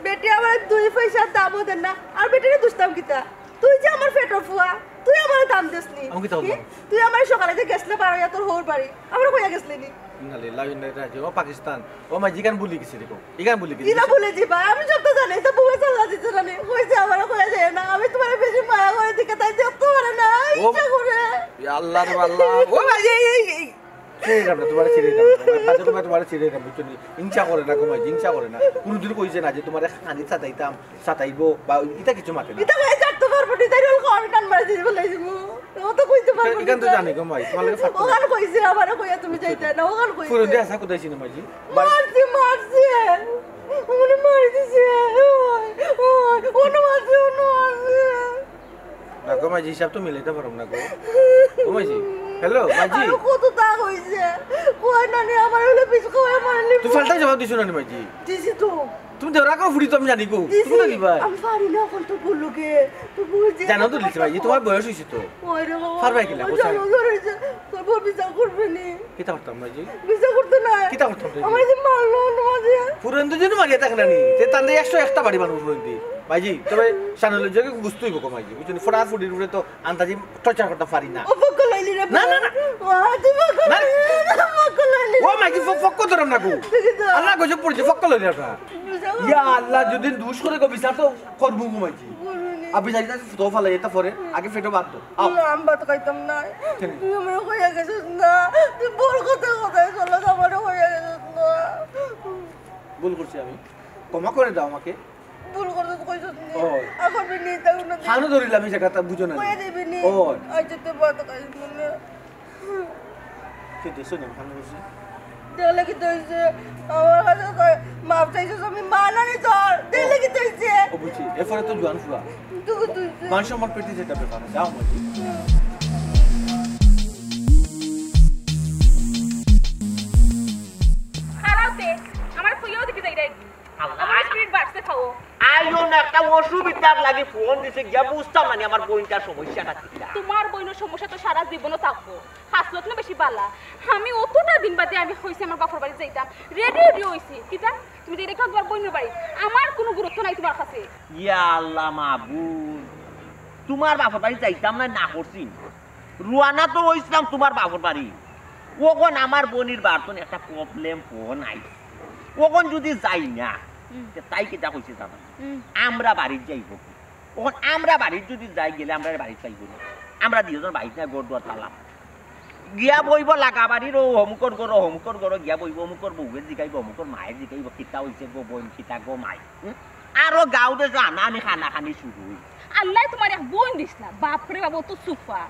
বেটি আমার 2 পয়সার দামও দেন না আর বেটিরে দুষ্টাম কিতা তুই যে আমার পেটর ফুয়া তুই আমার দাম দিসনি আমি কিতা বলবো তুই আমার সকালে যে গেছলে পারয়া তোর হোর বাড়ি আমরা কইয়া গেছলি নি নালে লাইন রাজ্য ও পাকিস্তান ও মাইজি গান ভুলি গেছে দেখো ইগান ভুলি গেছে কিনা ভুলে যাবা আমি সব তো জানি তো বুয়ে চালা দিতে জানি কইছে আমার কইয়া যায় না আমি তোমার বেশি মায়া করে দিকে তাই দেখতে পারে না ইচ্ছা করে আল্লাহ রে আল্লাহ ও মাইজি ছেড়ে দাও না তোমার ছেড়ে দাও বাজে তোমার ছেড়ে দাও বুঝছো নি হিংসা করে না কমাই হিংসা করে না কোনদিন কইছে না যে তোমার খানি সাতাইবো বা ইটা কিছু মাতে না ইটা কই কাটতে পারবো নি তাই হল আমি টান মারি দিই বলে দিমু ও তো কইতে পারবো ইগান তো জানি কমাই তোমার লাগে ফাট ওখান কইছে আমার কইয়া তুমি যাইতে না ওখান কইছে পুরো দিয়ে আসা কোথায় ছিল মাইজি মারছি মনে মারি দিছে ওনো মারছে না গো মাইজি হিসাব তো মিলাইতে পারব না গো ও মাইজি হ্যালো মাইজি আর কত দাগ হইছে কই না নি আমার হলে পিছ কই মারলি তুই ফালটা জবাব দিছ না মাইজি দিছি তো তুমি দেওরা করে ফুড়ি তো আমি জানি গো তুমি তো দিবা আমি পারি না এখন তো বললো কে তো বুঝে জানো তো লিখছে ভাই তোমার বয়স হইছে তো ওই রে বাবা পারবে কিনা, কোথায়? জানো ধরেছে তোর বউ বিচার করবে নি কিতা করতাম ভাই জি বিচার করতে না কিতা করতাম তুই? আমার যে মারলো মাঝে পুরন তো জন্য মারিয়া থাকে না নি তে তান্ডে 101টা বাড়ি মানুষ রইতি ভাইজি তবে সানলে জগে বুঝতেই বকো ভাইজি বুঝছেন ফড়া ফুডির উপরে তো আন্দাজি টর্চার করতে পারি না ও পক্ক লাইলি রে না, না, না। তুই পক্ক না। পক্ক লাইলি ও মাইজি ফক ধরম না গো আল্লাহ গজব পড়ছে ফক লই না ইয়া আল্লাহ যদি দুষ করে গো বিচার তো করবো গো মাইজি আবি যাই তো ফালা এটা পরে আগে ফেটো বাদ দাও আও আমি ভাত খাইতাম না তুই আমার হয়ে গেছিস না তুই বল কোথায় চলো আমার হয়ে গেছিস না ভুল করছি আমি ক্ষমা করে দাও আমাকে ভুল করতে কইছিস না ও। এখন বিনি তাও না খানো ধরিলাম এই জায়গাটা বুঝো না কইয়া দিবি নি ও আজ তুই ভাত খাইস না ঠিক আছে না খানো বসে দেখলে কি তুইছে আমার কাছে মাপ চাইছিস আমি মানানি তোর দেখলে কি তুইছে ও বুঝছি এরপরে তো জোয়ান ফুয়া তুই মানুষ আমার পেটে যেটা ব্যাপার যাও মাইজি খারাপতে আমার কইও দিকে যাই রাই আমার স্পিরিট বাড়ছে খাও আইও না একটা অসুবিধার লাগে ফোন দিছে গিয়া বুঝতাম মানে আমার বোনটার সমস্যাটা কি তোমার বইনের সমস্যা তো সারা জীবনও থাকবো হাসলত না বেশি বালা আমি অতটা দিন বাদে আমি হইছে আমার বাপর বাড়ি যাইতাম রেডি হইছি কিতা তুমি যে দেখো তোমার বইনের বাড়ি আমার কোনো গুরুত্ব নাই তোমার কাছে ইয়া আল্লাহ মাবুদ তোমার বাপর বাড়ি যাইতাম না না করছি রুয়ানা তো হইছিলাম তোমার বাপর বাড়ি ওখন আমার বোনের বার্তন একটা প্রবলেম ফোন আই ওখন যদি যাই না তাই কিতা কইছে জানা আমরা বাড়ির যাইব ওখন আমরা বাড়ির যদি যাই গেলে আমরা বাড়ি চাইব না আমরা দুজন বাড়িতে না গোড় দোয়ার তালাম গিয়া বইব লাগা বাড়ির ও অমুকর করো গিয়া বইব অমুকর বউয়ের জিগাইব অমুকর মায়ের জিগাইব কিতা হইছে গো বোন কিতা গো মাই আরো গাঁওতে জানা আমি খানা খানি শুরু হই আল্লাহ তোমার এক বোন দিস না বাপরে বাবু তো সুফা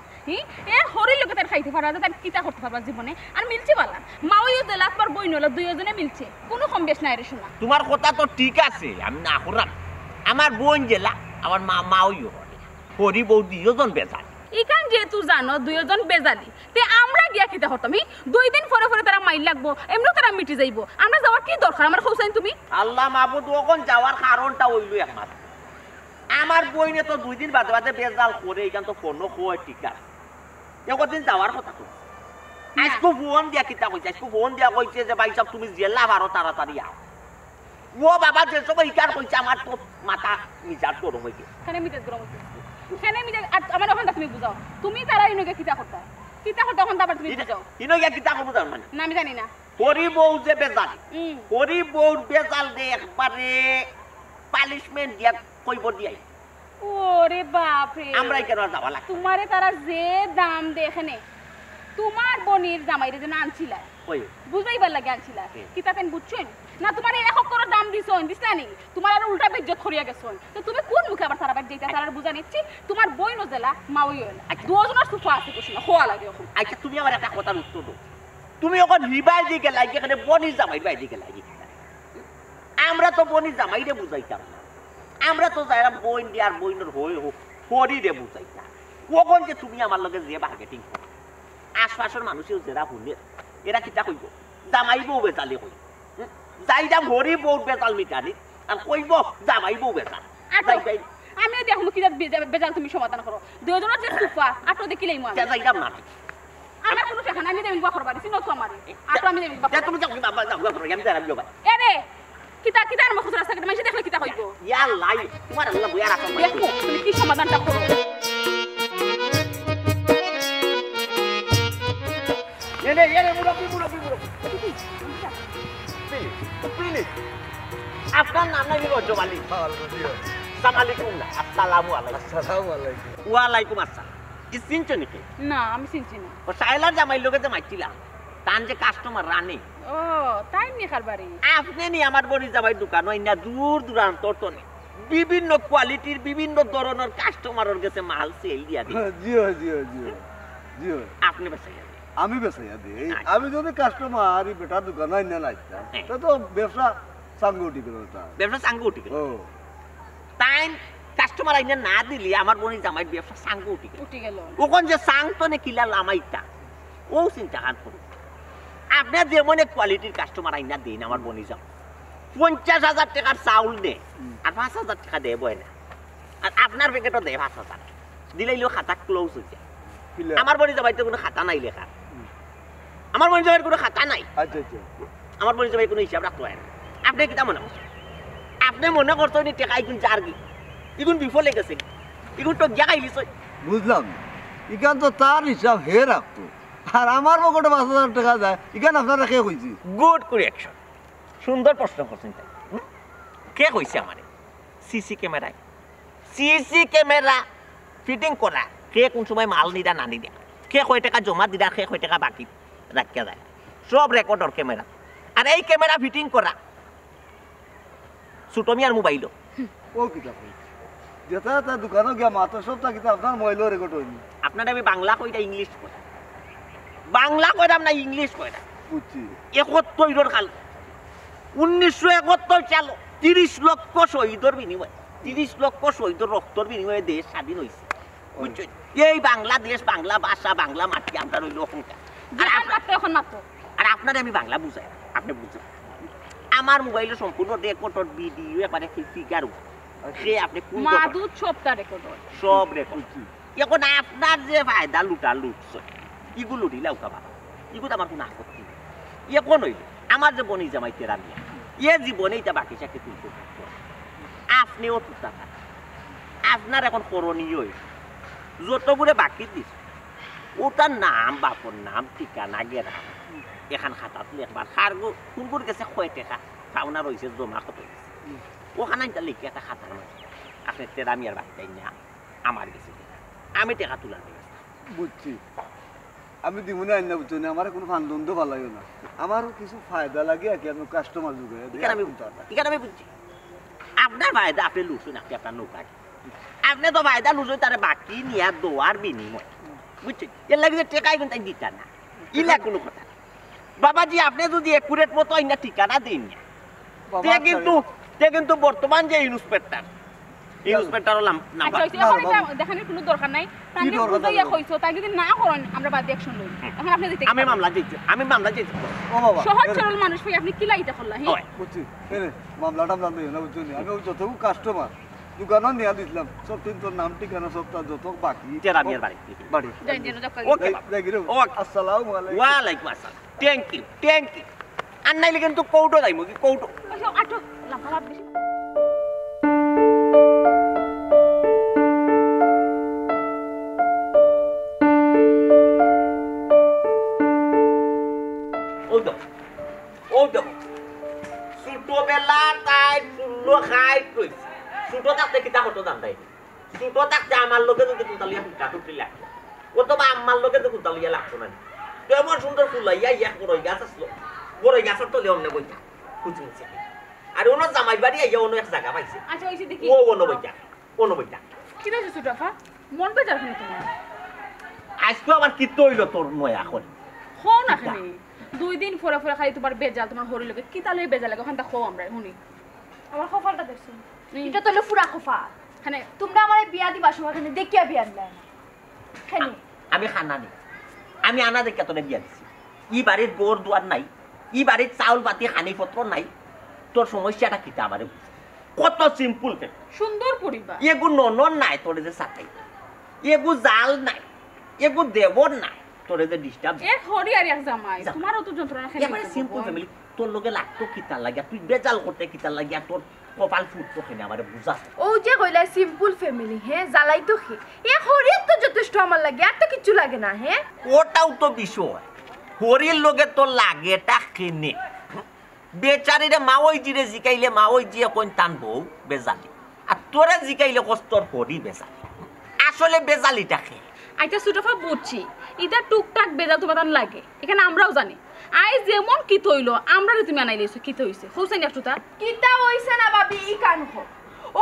এ হরির লোকে তার খাইতে পারা তার কিতা করতে পারবা জীবনে আর মিলছে বালা মাওইও দিলা তোমার বই নলা দুইজনে মিলছে কোনো কম বেশ নাই রে শোনা তোমার কথা তো ঠিক আছে আমি না করাম আমার বোন জেলা আমার মাওইও হরি বউ দুইজন বেজাল ইকান যেহেতু জানো দুইজন বেজালি তে আমরা গিয়া খেতে হতাম 2 দিন পরে পরে তারা মাইল লাগবো এমনি তারা মিটে যাইবো আমরা যাওয়ার কি দরকার আমার খোঁজাইন তুমি আল্লাহ মাহবুদ ওখন যাওয়ার কারণটা হইল একমাত্র আমার বইনে তো 2 দিন বাদে বাদে বেজাল করে এখান তো ফোনও হয় ঠিক আছে একদিন যাওয়ার কথা তো আজকে ফোন দিয়া কিতা কইছে আজকে ফোন দিয়া কইছে যে ভাই সাহেব তুমি জেলা বারো তাড়াতাড়ি আও ও বাবা যে সব ইকার কইছে আমার তো মাথা মিজাজ গরম হইছে কেন মিজাজ গরম হচ্ছে কেন মিজাজ আমার ওখানটা তুমি বুঝাও তুমি তারা ইনকে কিতা করতে ওখান আবার তুমি বুঝাও ইনো ইয়া কিতা করব জান মানে না আমি জানি না হরি বউ যে বেজাল হরি বউর বেজাল দে একবারে পানিশমেন্ট দিয়া কইব দিয়াই ওরে বাপ রে আমরা কেন যাওয়া লাগে তোমারে তারা যে দাম দে এখানে তোমার বনির জামাইরে যে আনছিলা ওই বুঝাইবার লাগে আনছিলা কিতা তেন বুঝছেন না তোমার এক করে দাম দিছন দিছানি তোমার আর উল্টা বেজ্জত করিয়া গেছন তো তুমি কোন মুখে আবার তারা বাদ যাইতা তারা বুঝা নিচ্ছি তোমার বই নজেলা মাওই হইলা দুজনের সুফা আছে কইছ না খোয়া লাগে এখন আচ্ছা তুমি আমার একটা কথার উত্তর দাও তুমি এখন রিবাই দিকে লাগি এখানে বনির জামাই বাই দিকে লাগি আমরা তো বনির জামাইরে বুঝাইতাম না আমরা তো যারা বইন দিয়ার বইনের হই হরি রে বুঝাইতা কখন যে তুমি আমার লগে যে মার্কেটিং করো আশপাশের মানুষেও যারা শুনে এরা কিতা কইব জামাই বউ বেচালি কই যাইদাম হরি বউ বেচাল মিটানি আর কইব জামাই বউ বেচাল আমি দেখো কি বেজাল তুমি সমাধান করো দুজনের যে সুফা আটো দেখিলেই মা যাইদাম না আমার কোনো টাকা আমি দেব বাপর বাড়ি চিনো তো আমারে আটো আমি দেব বাপর তুমি যাও বাবা যাও বাবা আমি যারা বিবা এ রে কিতা কিতা আর মখুজ রাস্তা মাইছে দেখলে কিতা কইব ইয়া লাই তোমার আল্লাহ বইয়া রাখো দেখো তুমি কি সমাধানটা করো এনে মুরব্বি প্লিজ আপনার নাম নাকি রজব আলী সালামালাইকুম না আসসালামু আলাইকুম আসসালামু আলাইকুম ওয়ালাইকুম আসসালাম কি চিনছো নাকি না আমি চিনছি না ও সাইলার জামাই লোকে যে মাইছিলাম তান যে কাস্টমার রানে ও তাই নি খারবারি আপনি নি আমার বড়ি জামাই দোকান হয় না দূর দূরান্ত তো নেই বিভিন্ন কোয়ালিটির বিভিন্ন ধরনের কাস্টমারের কাছে মাল সেল দিয়া দিই জিও জিও জিও জিও আপনি বেচাইয়া দিই আমি বেচাইয়া দিই আমি যদি কাস্টমার বেটা দোকান আইনা লাইতাম তা তো ব্যবসা সাঙ্গ উঠি গেল ব্যবসা সাঙ্গ উঠি গেল ও তাই কাস্টমার আইনা না দিলে আমার বড়ি জামাই ব্যবসা সাঙ্গ উঠি গেল ওখান যে সাং তো নে কিলা লামাইতা ও চিন্তা হাত করুন আপনার যেমন কোয়ালিটির কাস্টমার আইনা দিন আমার বনি যাও 50,000 টাকার চাউল দে আর 5,000 টাকা দেব না আর আপনার প্যাকেটও দে 5,000 দিলেইলেও খাতা ক্লোজ হয়ে যায় আমার বড়ি যাবাইতে কোনো খাতা নাই লেখা আমার বড়ি যাবার কোনো খাতা নাই আচ্ছা আচ্ছা আমার বড়ি যাবাই কোনো হিসাব রাখতে হয় না আপনি কিটা মনে করছেন আপনি মনে করছেন টাকা ইগুন চার কি ইগুন বিফলে গেছে ইগুন তো জায়গায় লিছে বুঝলাম ইখান তো তার হিসাব হে রাখতো আর আমার পকেটে 5,000 টাকা যায় ইখান আপনারা কে কইছি গুড কারেকশন সুন্দর প্রশ্ন করছেন তাই কে কইছে আমারে সিসি ক্যামেরা ফিটিং করা কে কোন সময় মাল নিদা না নিদা কে কয় টাকা জমা দিদা কে কয় টাকা বাকি রাখিয়া যায় সব রেকর্ডর ক্যামেরা আর এই ক্যামেরা ফিটিং করা সুটমিয়ার মোবাইল ও কিতা কই যেটা তা দোকানে গিয়া মাত্র সবটা কিতা আপনার মোবাইলও রেকর্ড হয়নি আপনার আমি বাংলা কইটা ইংলিশ কই বাংলা কইরাম না ইংলিশ কইরা বুঝছি 71 কাল 1971 সাল 30 লক্ষ শহীদের বিনিময়ে 30 লক্ষ শহীদের রক্তর বিনিময়ে দেশ স্বাধীন হয়েছে বুঝছেন এই বাংলাদেশ বাংলা ভাষা বাংলা মাটি আমরা রইল অহংকার আর আপনার আমি বাংলা বুঝাই আপনি বুঝেন আমার মোবাইলে সম্পূর্ণ রেকর্ড ভিডিও একবারে ফিগার সে আপনি মাদুদ সবটা রেকর্ড সব রেকর্ড এখন আপনার যে ফায়দা লুটা লুটছে ইগুলো দিলে ওকা বাবা ইগুলো আমার কোনো আপত্তি নেই এখন হইল আমার যে বনি জামাই তেরা নিয়ে এ জীবনে এটা বাকি সাথে তুলতে থাকতো আপনিও তুলতে পারেন আপনার এখন করণীয় যতগুলো বাকি দিস ওটার নাম বাপর নাম ঠিকানা গেরা এখান খাতাত একবার খারগো কোনগুর গেছে কয় টাকা পাওনা রয়েছে জমা কত গেছে ওখানে লিখে একটা খাতার মধ্যে আপনি তেরামি আর বাকি না আমার গেছে আমি টাকা তোলার ব্যবস্থা বুঝছি আমি দিব না আইনা বুঝছো না আমার কোনো ফান্ডন্দ ভালো লাগে না আমারও কিছু ফায়দা লাগে আর কি আমি কাস্টমার যুগে এখানে আমি বুঝছি আপনার ফায়দা আপনি লুটুন আপনি আপনার নৌকা আপনি তো ফায়দা লুটুন তার বাকি নিয়ে দোয়ার বিনিময় বুঝছেন এর লাগে যে টেকাই কিন্তু দিতা না ইলা কোনো কথা বাবাজি আপনি যদি একুরেট মতো আইনা ঠিকানা দিন কিন্তু বর্তমান যে ইন্সপেক্টর কোনো দরকার নাই না করেন আমরা বাদ অ্যাকশন লই এখন আপনি আমি মামলা দিতে ও বাবা সহজ সরল মানুষ ভাই আপনি কি লাইটা করলা বুঝছি মামলাটা আমরা লই না বুঝছো আমি যতটুকু কাস্টমার দোকানও নিয়ে দিলাম সব কিন্তু নাম ঠিকানা সবটা যত বাকি তেরামিয়ার বাড়ি ওকে আসসালামু আলাইকুম ওয়ালাইকুম আসসালাম থ্যাংক ইউ আর নাইলে কিন্তু কৌটো যাইমু কি কৌটো আটো লাফা বেশি ছোটবেলা তাই চুল্লো খাই কইছে ছোট থাকতে কিতা হতো জানতাই ছোট থাকতে আমার লোকে যদি কুতালিয়া ফুটা টুটি লাগতো অথবা আমার লোকে যদি কুতালিয়া লাগতো না কেমন সুন্দর ফুলাইয়া এক বড় গাছ আসলো বড় গাছের তলে অন্য বইটা খুঁজছে আর ওনার জামাই বাড়ি আইয়া অন্য এক জায়গা পাইছে আচ্ছা ওইসে দেখি ও অন্য বইটা কি হইছে ছোটফা মন বেজার কেন তোমার আজকে আমার কি তৈল তোর নয় এখন হো না কেন 2 দিন পরে পরে খালি তোমার বেজাল তোমার হরি লাগে কি তালে বেজাল লাগে ওখানটা খো আমরা শুনি আমার খফালটা দেখছো এটা তো হলো পুরা খফা মানে তোমরা আমারে বিয়া দিবা সময় এখানে দেখিয়া বিয়া দিলা কেন আমি খানা নেই আমি আনা দেখে তোরে বিয়া দিছি ই বাড়ির গোর দুয়ার নাই ই বাড়ির চাউল বাতি হানিপত্র নাই তোর সমস্যাটা কিতা আমারে কত সিম্পল সুন্দর পরিবার এগু ননন নাই তোরে যে সাকাই এগু জাল নাই এগু দেবর নাই তোরে যে ডিস্টার্ব এ হরি আর এক জামাই তোমারও তো যন্ত্রণা খেলে এবারে সিম্পল ফ্যামিলি তোর লগে লাগতো কিতা লাগিয়া তুই বেজাল করতে কিতা লাগিয়া তোর কপাল ফুটতো খেনে আমারে বুঝা ও যে কইলা সিম্পল ফ্যামিলি হ্যাঁ জ্বালাই তো খে এ হরির তো যথেষ্ট আমার লাগে আর তো কিছু লাগে না হ্যাঁ ওটাও তো বিষয় হরির লগে তোর লাগেটা খেনে বেচারিরে মাওই জিরে জিকাইলে মাওই জিয়া কোন টান বউ বেজালি আর তোরে জিকাইলে কষ্টর হরি বেজালি আসলে বেজালিটা খে আইতা ছোটফা বুঝছি এটা টুকটাক বেজাল তোমার লাগে এখানে আমরাও জানি আই যেমন কি তৈল আমরা তুমি আনাই লইছো কি তৈছে হোসেন একটুটা কিতা হইছে না ভাবি ই কান হো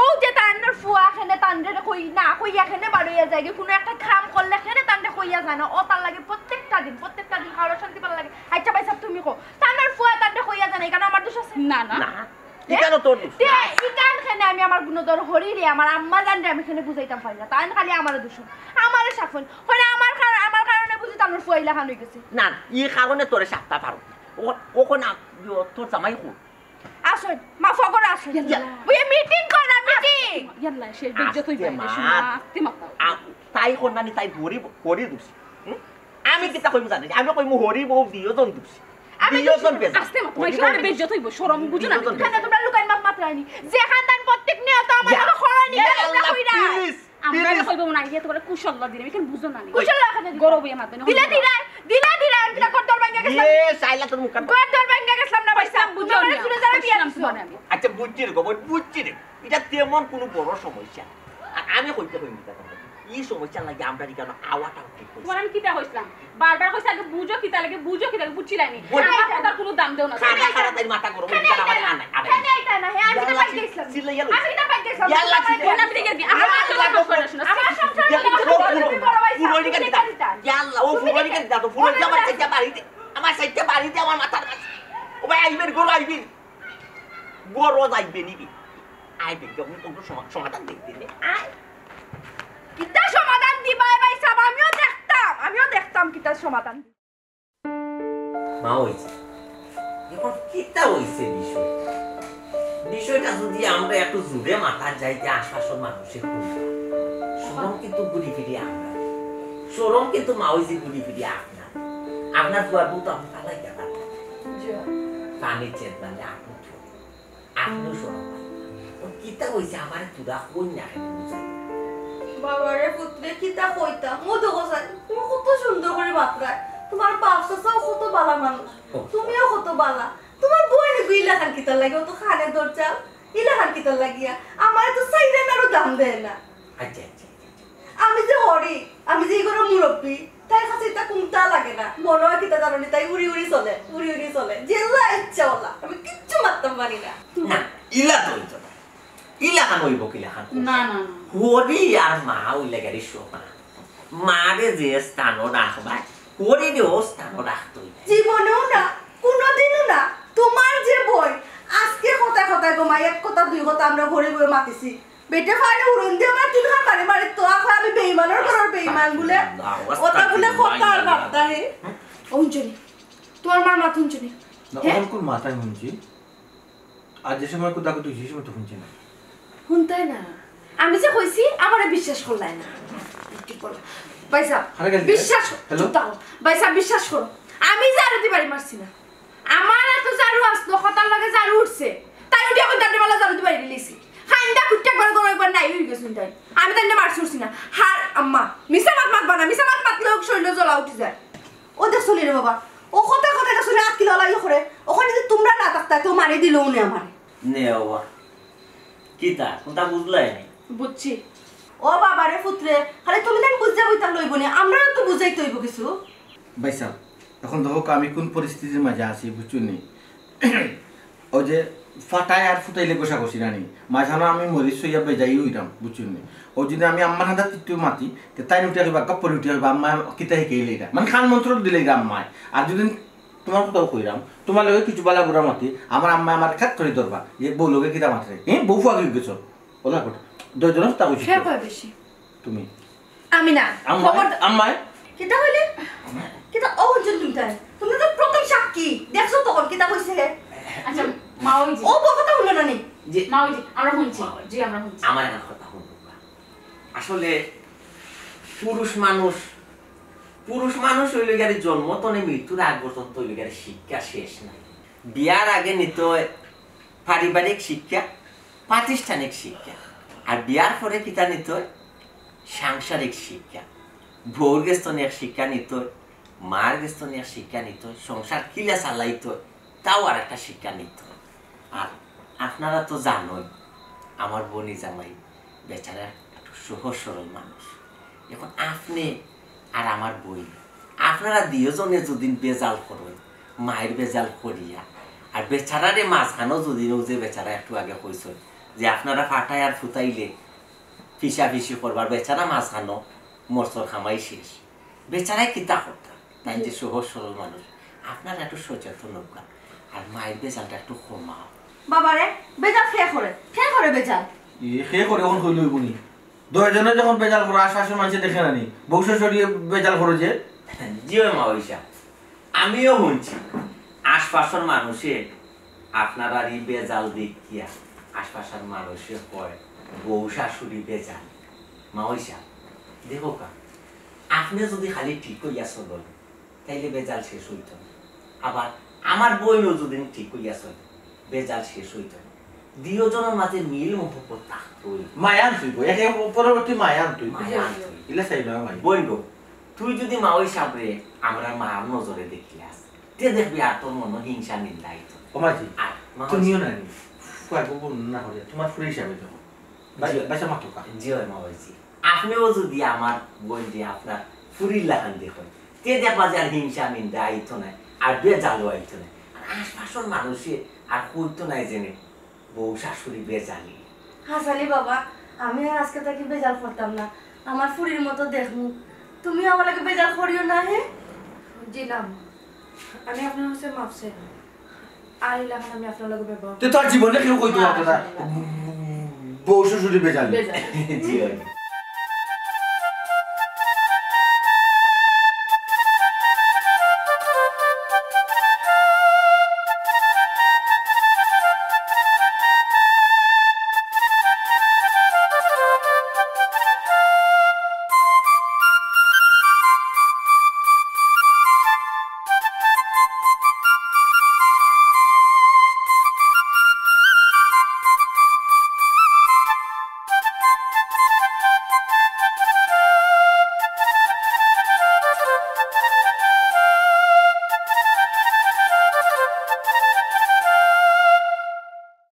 ও যে তান্ডার ফুয়া খেনে তান্ডারে কই না কইয়া খেনে বাড়িয়া যায় কোনো একটা কাম করলে খেনে তান্ডে কইয়া যায় না ও তার লাগে প্রত্যেকটা দিন খাওয়ার শান্তি পাল লাগে আচ্ছা ভাই সব তুমি কো তান্ডার ফুয়া তান্ডে কইয়া যায় না এখানে আমার দোষ আছে না না কেন তোর দোষ ই কান খেনে আমি আমার গুণদর হরিরে আমার আম্মা জানরে আমি খেনে বুঝাইতাম পারি না তাই খালি আমার দোষ আমার সাফন হয় আমার কারণে বুঝি তান্ডার ফুয়া ইলা খান হই গেছে না ই কারণে তোরে সাতটা পারো ও কোন তোর জামাই কো আসো আসুন মা ফকর আসুন ওই মিটিং করা মিটিং ইয়াল্লা সে বেজ্জত হইবে আস্তে বেশি মা। আস্তে মাতা তাই কন্যানি তাই হরি দুছি আমি কিতা কইম জানি আমি কইম হরি বউ দিওজন দুছি দিওজন বেজা আস্তে মাতা তোমার সারা বেজ্জত হইব শরম বুঝো না কেন তোমরা লুকাই মাপ মাত্রানি যে খানদান প্রত্যেক নিয়ত আমার নামে খরানি গেলা কইরা আমরা কইব না ইয়া তোরে কুশল দিন আমি কেন বুঝো না কুশল লাগাতে গরব ইয়া মাতে দিলা দিলা দিলা দিলা আমি কত দর ভাঙ্গা গেছলাম এ সাইলা তোর মুখ কত দর ভাঙ্গা গেছলাম না পয়সা বুঝো না শুনে যারা বিয়া আমি আচ্ছা বুঝছি রে গো বুঝছি রে এটা তেমন কোনো বড় সমস্যা আর আমি কইতে কইম তা এই সমস্যা লাগে আমরা কেন আওয়াটা ঠিক কইছি তোমার আমি কিতা হইছলাম বারবার কইছ আগে বুঝো কিতা লাগে বুঝছিলাম আমার কথার কোনো দাম দেও না খানা খানা তাই মাথা গরম হয়ে গেল আমার আনাই কেন আইতা না হে আমি তো পাই গেছলাম সিলে গেল আমি তো পাই গেছলাম ইয়াল্লা কোন আপনি দেখি আমার কথা শোনো আমার সংসার ফুলনি কেন দিতা ইয়াল্লা ও ফুলনি কেন দিতা তো ফুলনি আমার সাইডে বাড়িতে আমার মাথার কাছে ও ভাই আইবেন গরু আইবেন গরু যাইবে নিবি আইবে যখন তোর সমাধান দেখতে নে আই কিতা সমাধান দিবা ভাই সাব আমিও দেখতাম কিতা সমাধান মা হইছে এখন কিতা হইছে বিষয়টা যদি আমরা একটু জুড়ে মাথা যাইতে আশপাশের মানুষের শরম কিন্তু ঘুরি ফিরি আমরা শরম কিন্তু মা হইছে ঘুরি ফিরি আপনার দুয়ার বউ তো আপনি পালাই গেলাম পানির চেত মানে আপনিও শরম কিতা হইছে আমার তুরা কই না বাবারে পুত্রে কিতা কইতা মধু গোসাই তুমি কত সুন্দর করে বাপরা তোমার বাপ চাচাও কত বালা মানুষ তুমিও কত বালা তোমার বই নাকি ইলাখান কিতার লাগে ও তো খানে দরজাল ইলাখান কিতার লাগিয়া আমার তো সাইরেন আরো দাম দেয় না আচ্ছা আচ্ছা আমি যে হরি আমি যে এগুলো মুরব্বী তাই কাছে এটা কুমতা লাগে না মনে হয় কিতা জানি তাই উড়ি উড়ি চলে জেলা ইচ্ছা ওলা আমি কিচ্ছু মারতাম পারি না না ইলা তো হইতো না ইলাখান হইব কিলাখান না না হরি আর মা হইলে গাড়ি শোভা মারে যে স্থান রাখবা হরি ও স্থান রাখতো জীবনেও না কোনোদিনও না তোমার যে বই আজকে কথা গোমাই এক কথা দুই কথা আমরা ঘরে বই মাতিছি বেটে ফাড়ে উড়ন দিয়ে আমার তুই খান পারে মারে তো আখা আমি বেঈমানের ঘরের বেঈমান বলে ওটা বলে কথা আর বার্তা হে অঞ্জলি তোমার মার মাথা অঞ্জলি এখন কোন মাথায় শুনছি আর যে সময় কোথা কোথাও সেই সময় তো শুনছি না শুনতাই না আমি যে কইছি আমারে বিশ্বাস করলাই না ঠিক বলো ভাইসা বিশ্বাস হ্যালো ভাইসা বিশ্বাস করো আমি জারু দি বাড়ি মারছি না আমার এত জারু আসলো খতার লাগে জারু উঠছে তাই উঠে এখন দাঁড়ে বেলা জারু দি বাড়ি লিছি খাইন্দা কুট্টা করে করে একবার নাই হয়ে গেছে তাই আমি তাই মারছি উঠছি না হার আম্মা মিছা মাত বানা মিছা মাত মাতলে শরীর জ্বলা উঠে যায় ও দেখ চলি রে বাবা ও কথা শুনে 8 কিলো লাই করে ওখানে যদি তোমরা না থাকতা তো মারি দিলও না আমারে নেওয়া কিতা কোনটা বুঝলাই বুঝছি ও বাবারে পুত্রে খালি তুমি না বুঝা বইতা লইব না আমরা তো বুঝাইতে হইব কিছু ভাই সাহেব এখন দেখো আমি কোন পরিস্থিতির মাঝে আছি বুঝছুনি ওই যে ফাটায় আর ফুটাইলে গোসা গসি রানি মাঝানো আমি মরিচ সইয়া বেজাই হইতাম বুঝছুনি ও যদি আমি আম্মার হাতে তৃতীয় মাতি তাই উঠে আসবা কপ্পর উঠে আসবা আম্মা কিতা শিখাইলে এটা মানে খান মন্ত্র দিলে আম্মায় আর যদি তোমার কথাও কইরাম তোমার লগে কিছু বালা বুড়া মাতি আমার আম্মা আমার খাত করে ধরবা যে বউ লোকে কিতা মাত্রে বউ আগে গেছো ওলা কথা দুজন তা কইছি কে কয় বেশি তুমি আমি না আম্মায় কিতা হইলে কিতা ও জন্তুন তুমি তো প্রথম সাক্ষী দেখছো তখন কিতা কইছে আচ্ছা মাওজি ও কথা হলো না নি যে মাওজি আমরা শুনছি জি আমরা শুনছি আমার একটা কথা শুনবা আসলে পুরুষ মানুষ হইলে গেলে জন্ম তো নেই মৃত্যুর আগ পর্যন্ত হইলে গেলে শিক্ষা শেষ নাই বিয়ার আগে নিত পারিবারিক শিক্ষা প্রাতিষ্ঠানিক শিক্ষা আর বিয়ার পরে কিতা নিত সাংসারিক শিক্ষা বউর গেস্তনের শিক্ষা নিত মার গেস্তনের শিক্ষা নিত সংসার কিলা চালাইত তাও আর একটা শিক্ষা নিত আর আপনারা তো জানোই আমার বোনি জামাই বেচারা একটু সহজ সরল মানুষ এখন আপনি আর আমার বই আপনারা দুজনে যদি বেজাল করেন মায়ের বেজাল করিয়া আর বেচারারে মাঝখানো যদি যে বেচারা একটু আগে কইস যে আপনারা ফাটাই আর ফুটাইলে ফিসি করবার বেচারা মাঝখানো মরসর খামাই শেষ বেচারাই কিতা করতাম তাই যে সহজ সরল মানুষ আপনারা একটু সচেতন নৌকা আর মায়ের বেজালটা একটু কমাও বাবারে বেজাল খেয়ে করে বেজাল খেয়ে করে এখন হইল বুনি দুজনে যখন বেজাল করে আশপাশের মানুষ দেখে নানি বউ সরিয়ে বেজাল করে যে জিও মা ওইসা আমিও শুনছি আশপাশের মানুষে আপনার আর এই বেজাল দেখিয়া আশপাশের মানুষে কয় বউ শাশুড়ি বেজাল মাওইসা দেখো কা আপনি যদি খালি ঠিক হইয়া চলেন তাইলে বেজাল শেষ হইত না। আবার আমার বইও যদি ঠিক হইয়া চলে বেজাল শেষ হইত না। দুজনের মাঝে মিল মহব্বত থাকতই মায়ান তুই একে পরবর্তী মায়ান তুই মায়ান তুই। ইলা চাই না মাই বইন গো তুই যদি মাওই সাবরে আমরা মার নজরে দেখিয়াস তে দেখবি আর তোর মনে হিংসা নিন্দা হইত না। ওমাজি আর মাওই তুমিও না নি ফুয়া গো না করে তোমার ফুরি হিসাবে যাও বাসা মাত্র কা জি হয় মাওইজি আপনিও যদি আমার বোন যে আপনার ফুরির লাগান দেখুন তে দেখবা যে আর হিংসা নিন্দা হইত না আর বেজালও হইত না। আর আশপাশের মানুষে আর কইতো নাই জেনে বউ শাশুড়ি বেজালি হাসালি বাবা আমি আর আজকে তাকে বেজাল করতাম না আমার ফুরির মতো দেখমু তুমি আমাকে বেজাল করিও না হে জিলাম আমি আপনার কাছে মাফ চাই আর ইলাম আমি আপনার লগে ব্যবহার তুই তোর জীবনে কেউ কইতো না বউ শ্বশুরি বেজালি বেজাল জি হয়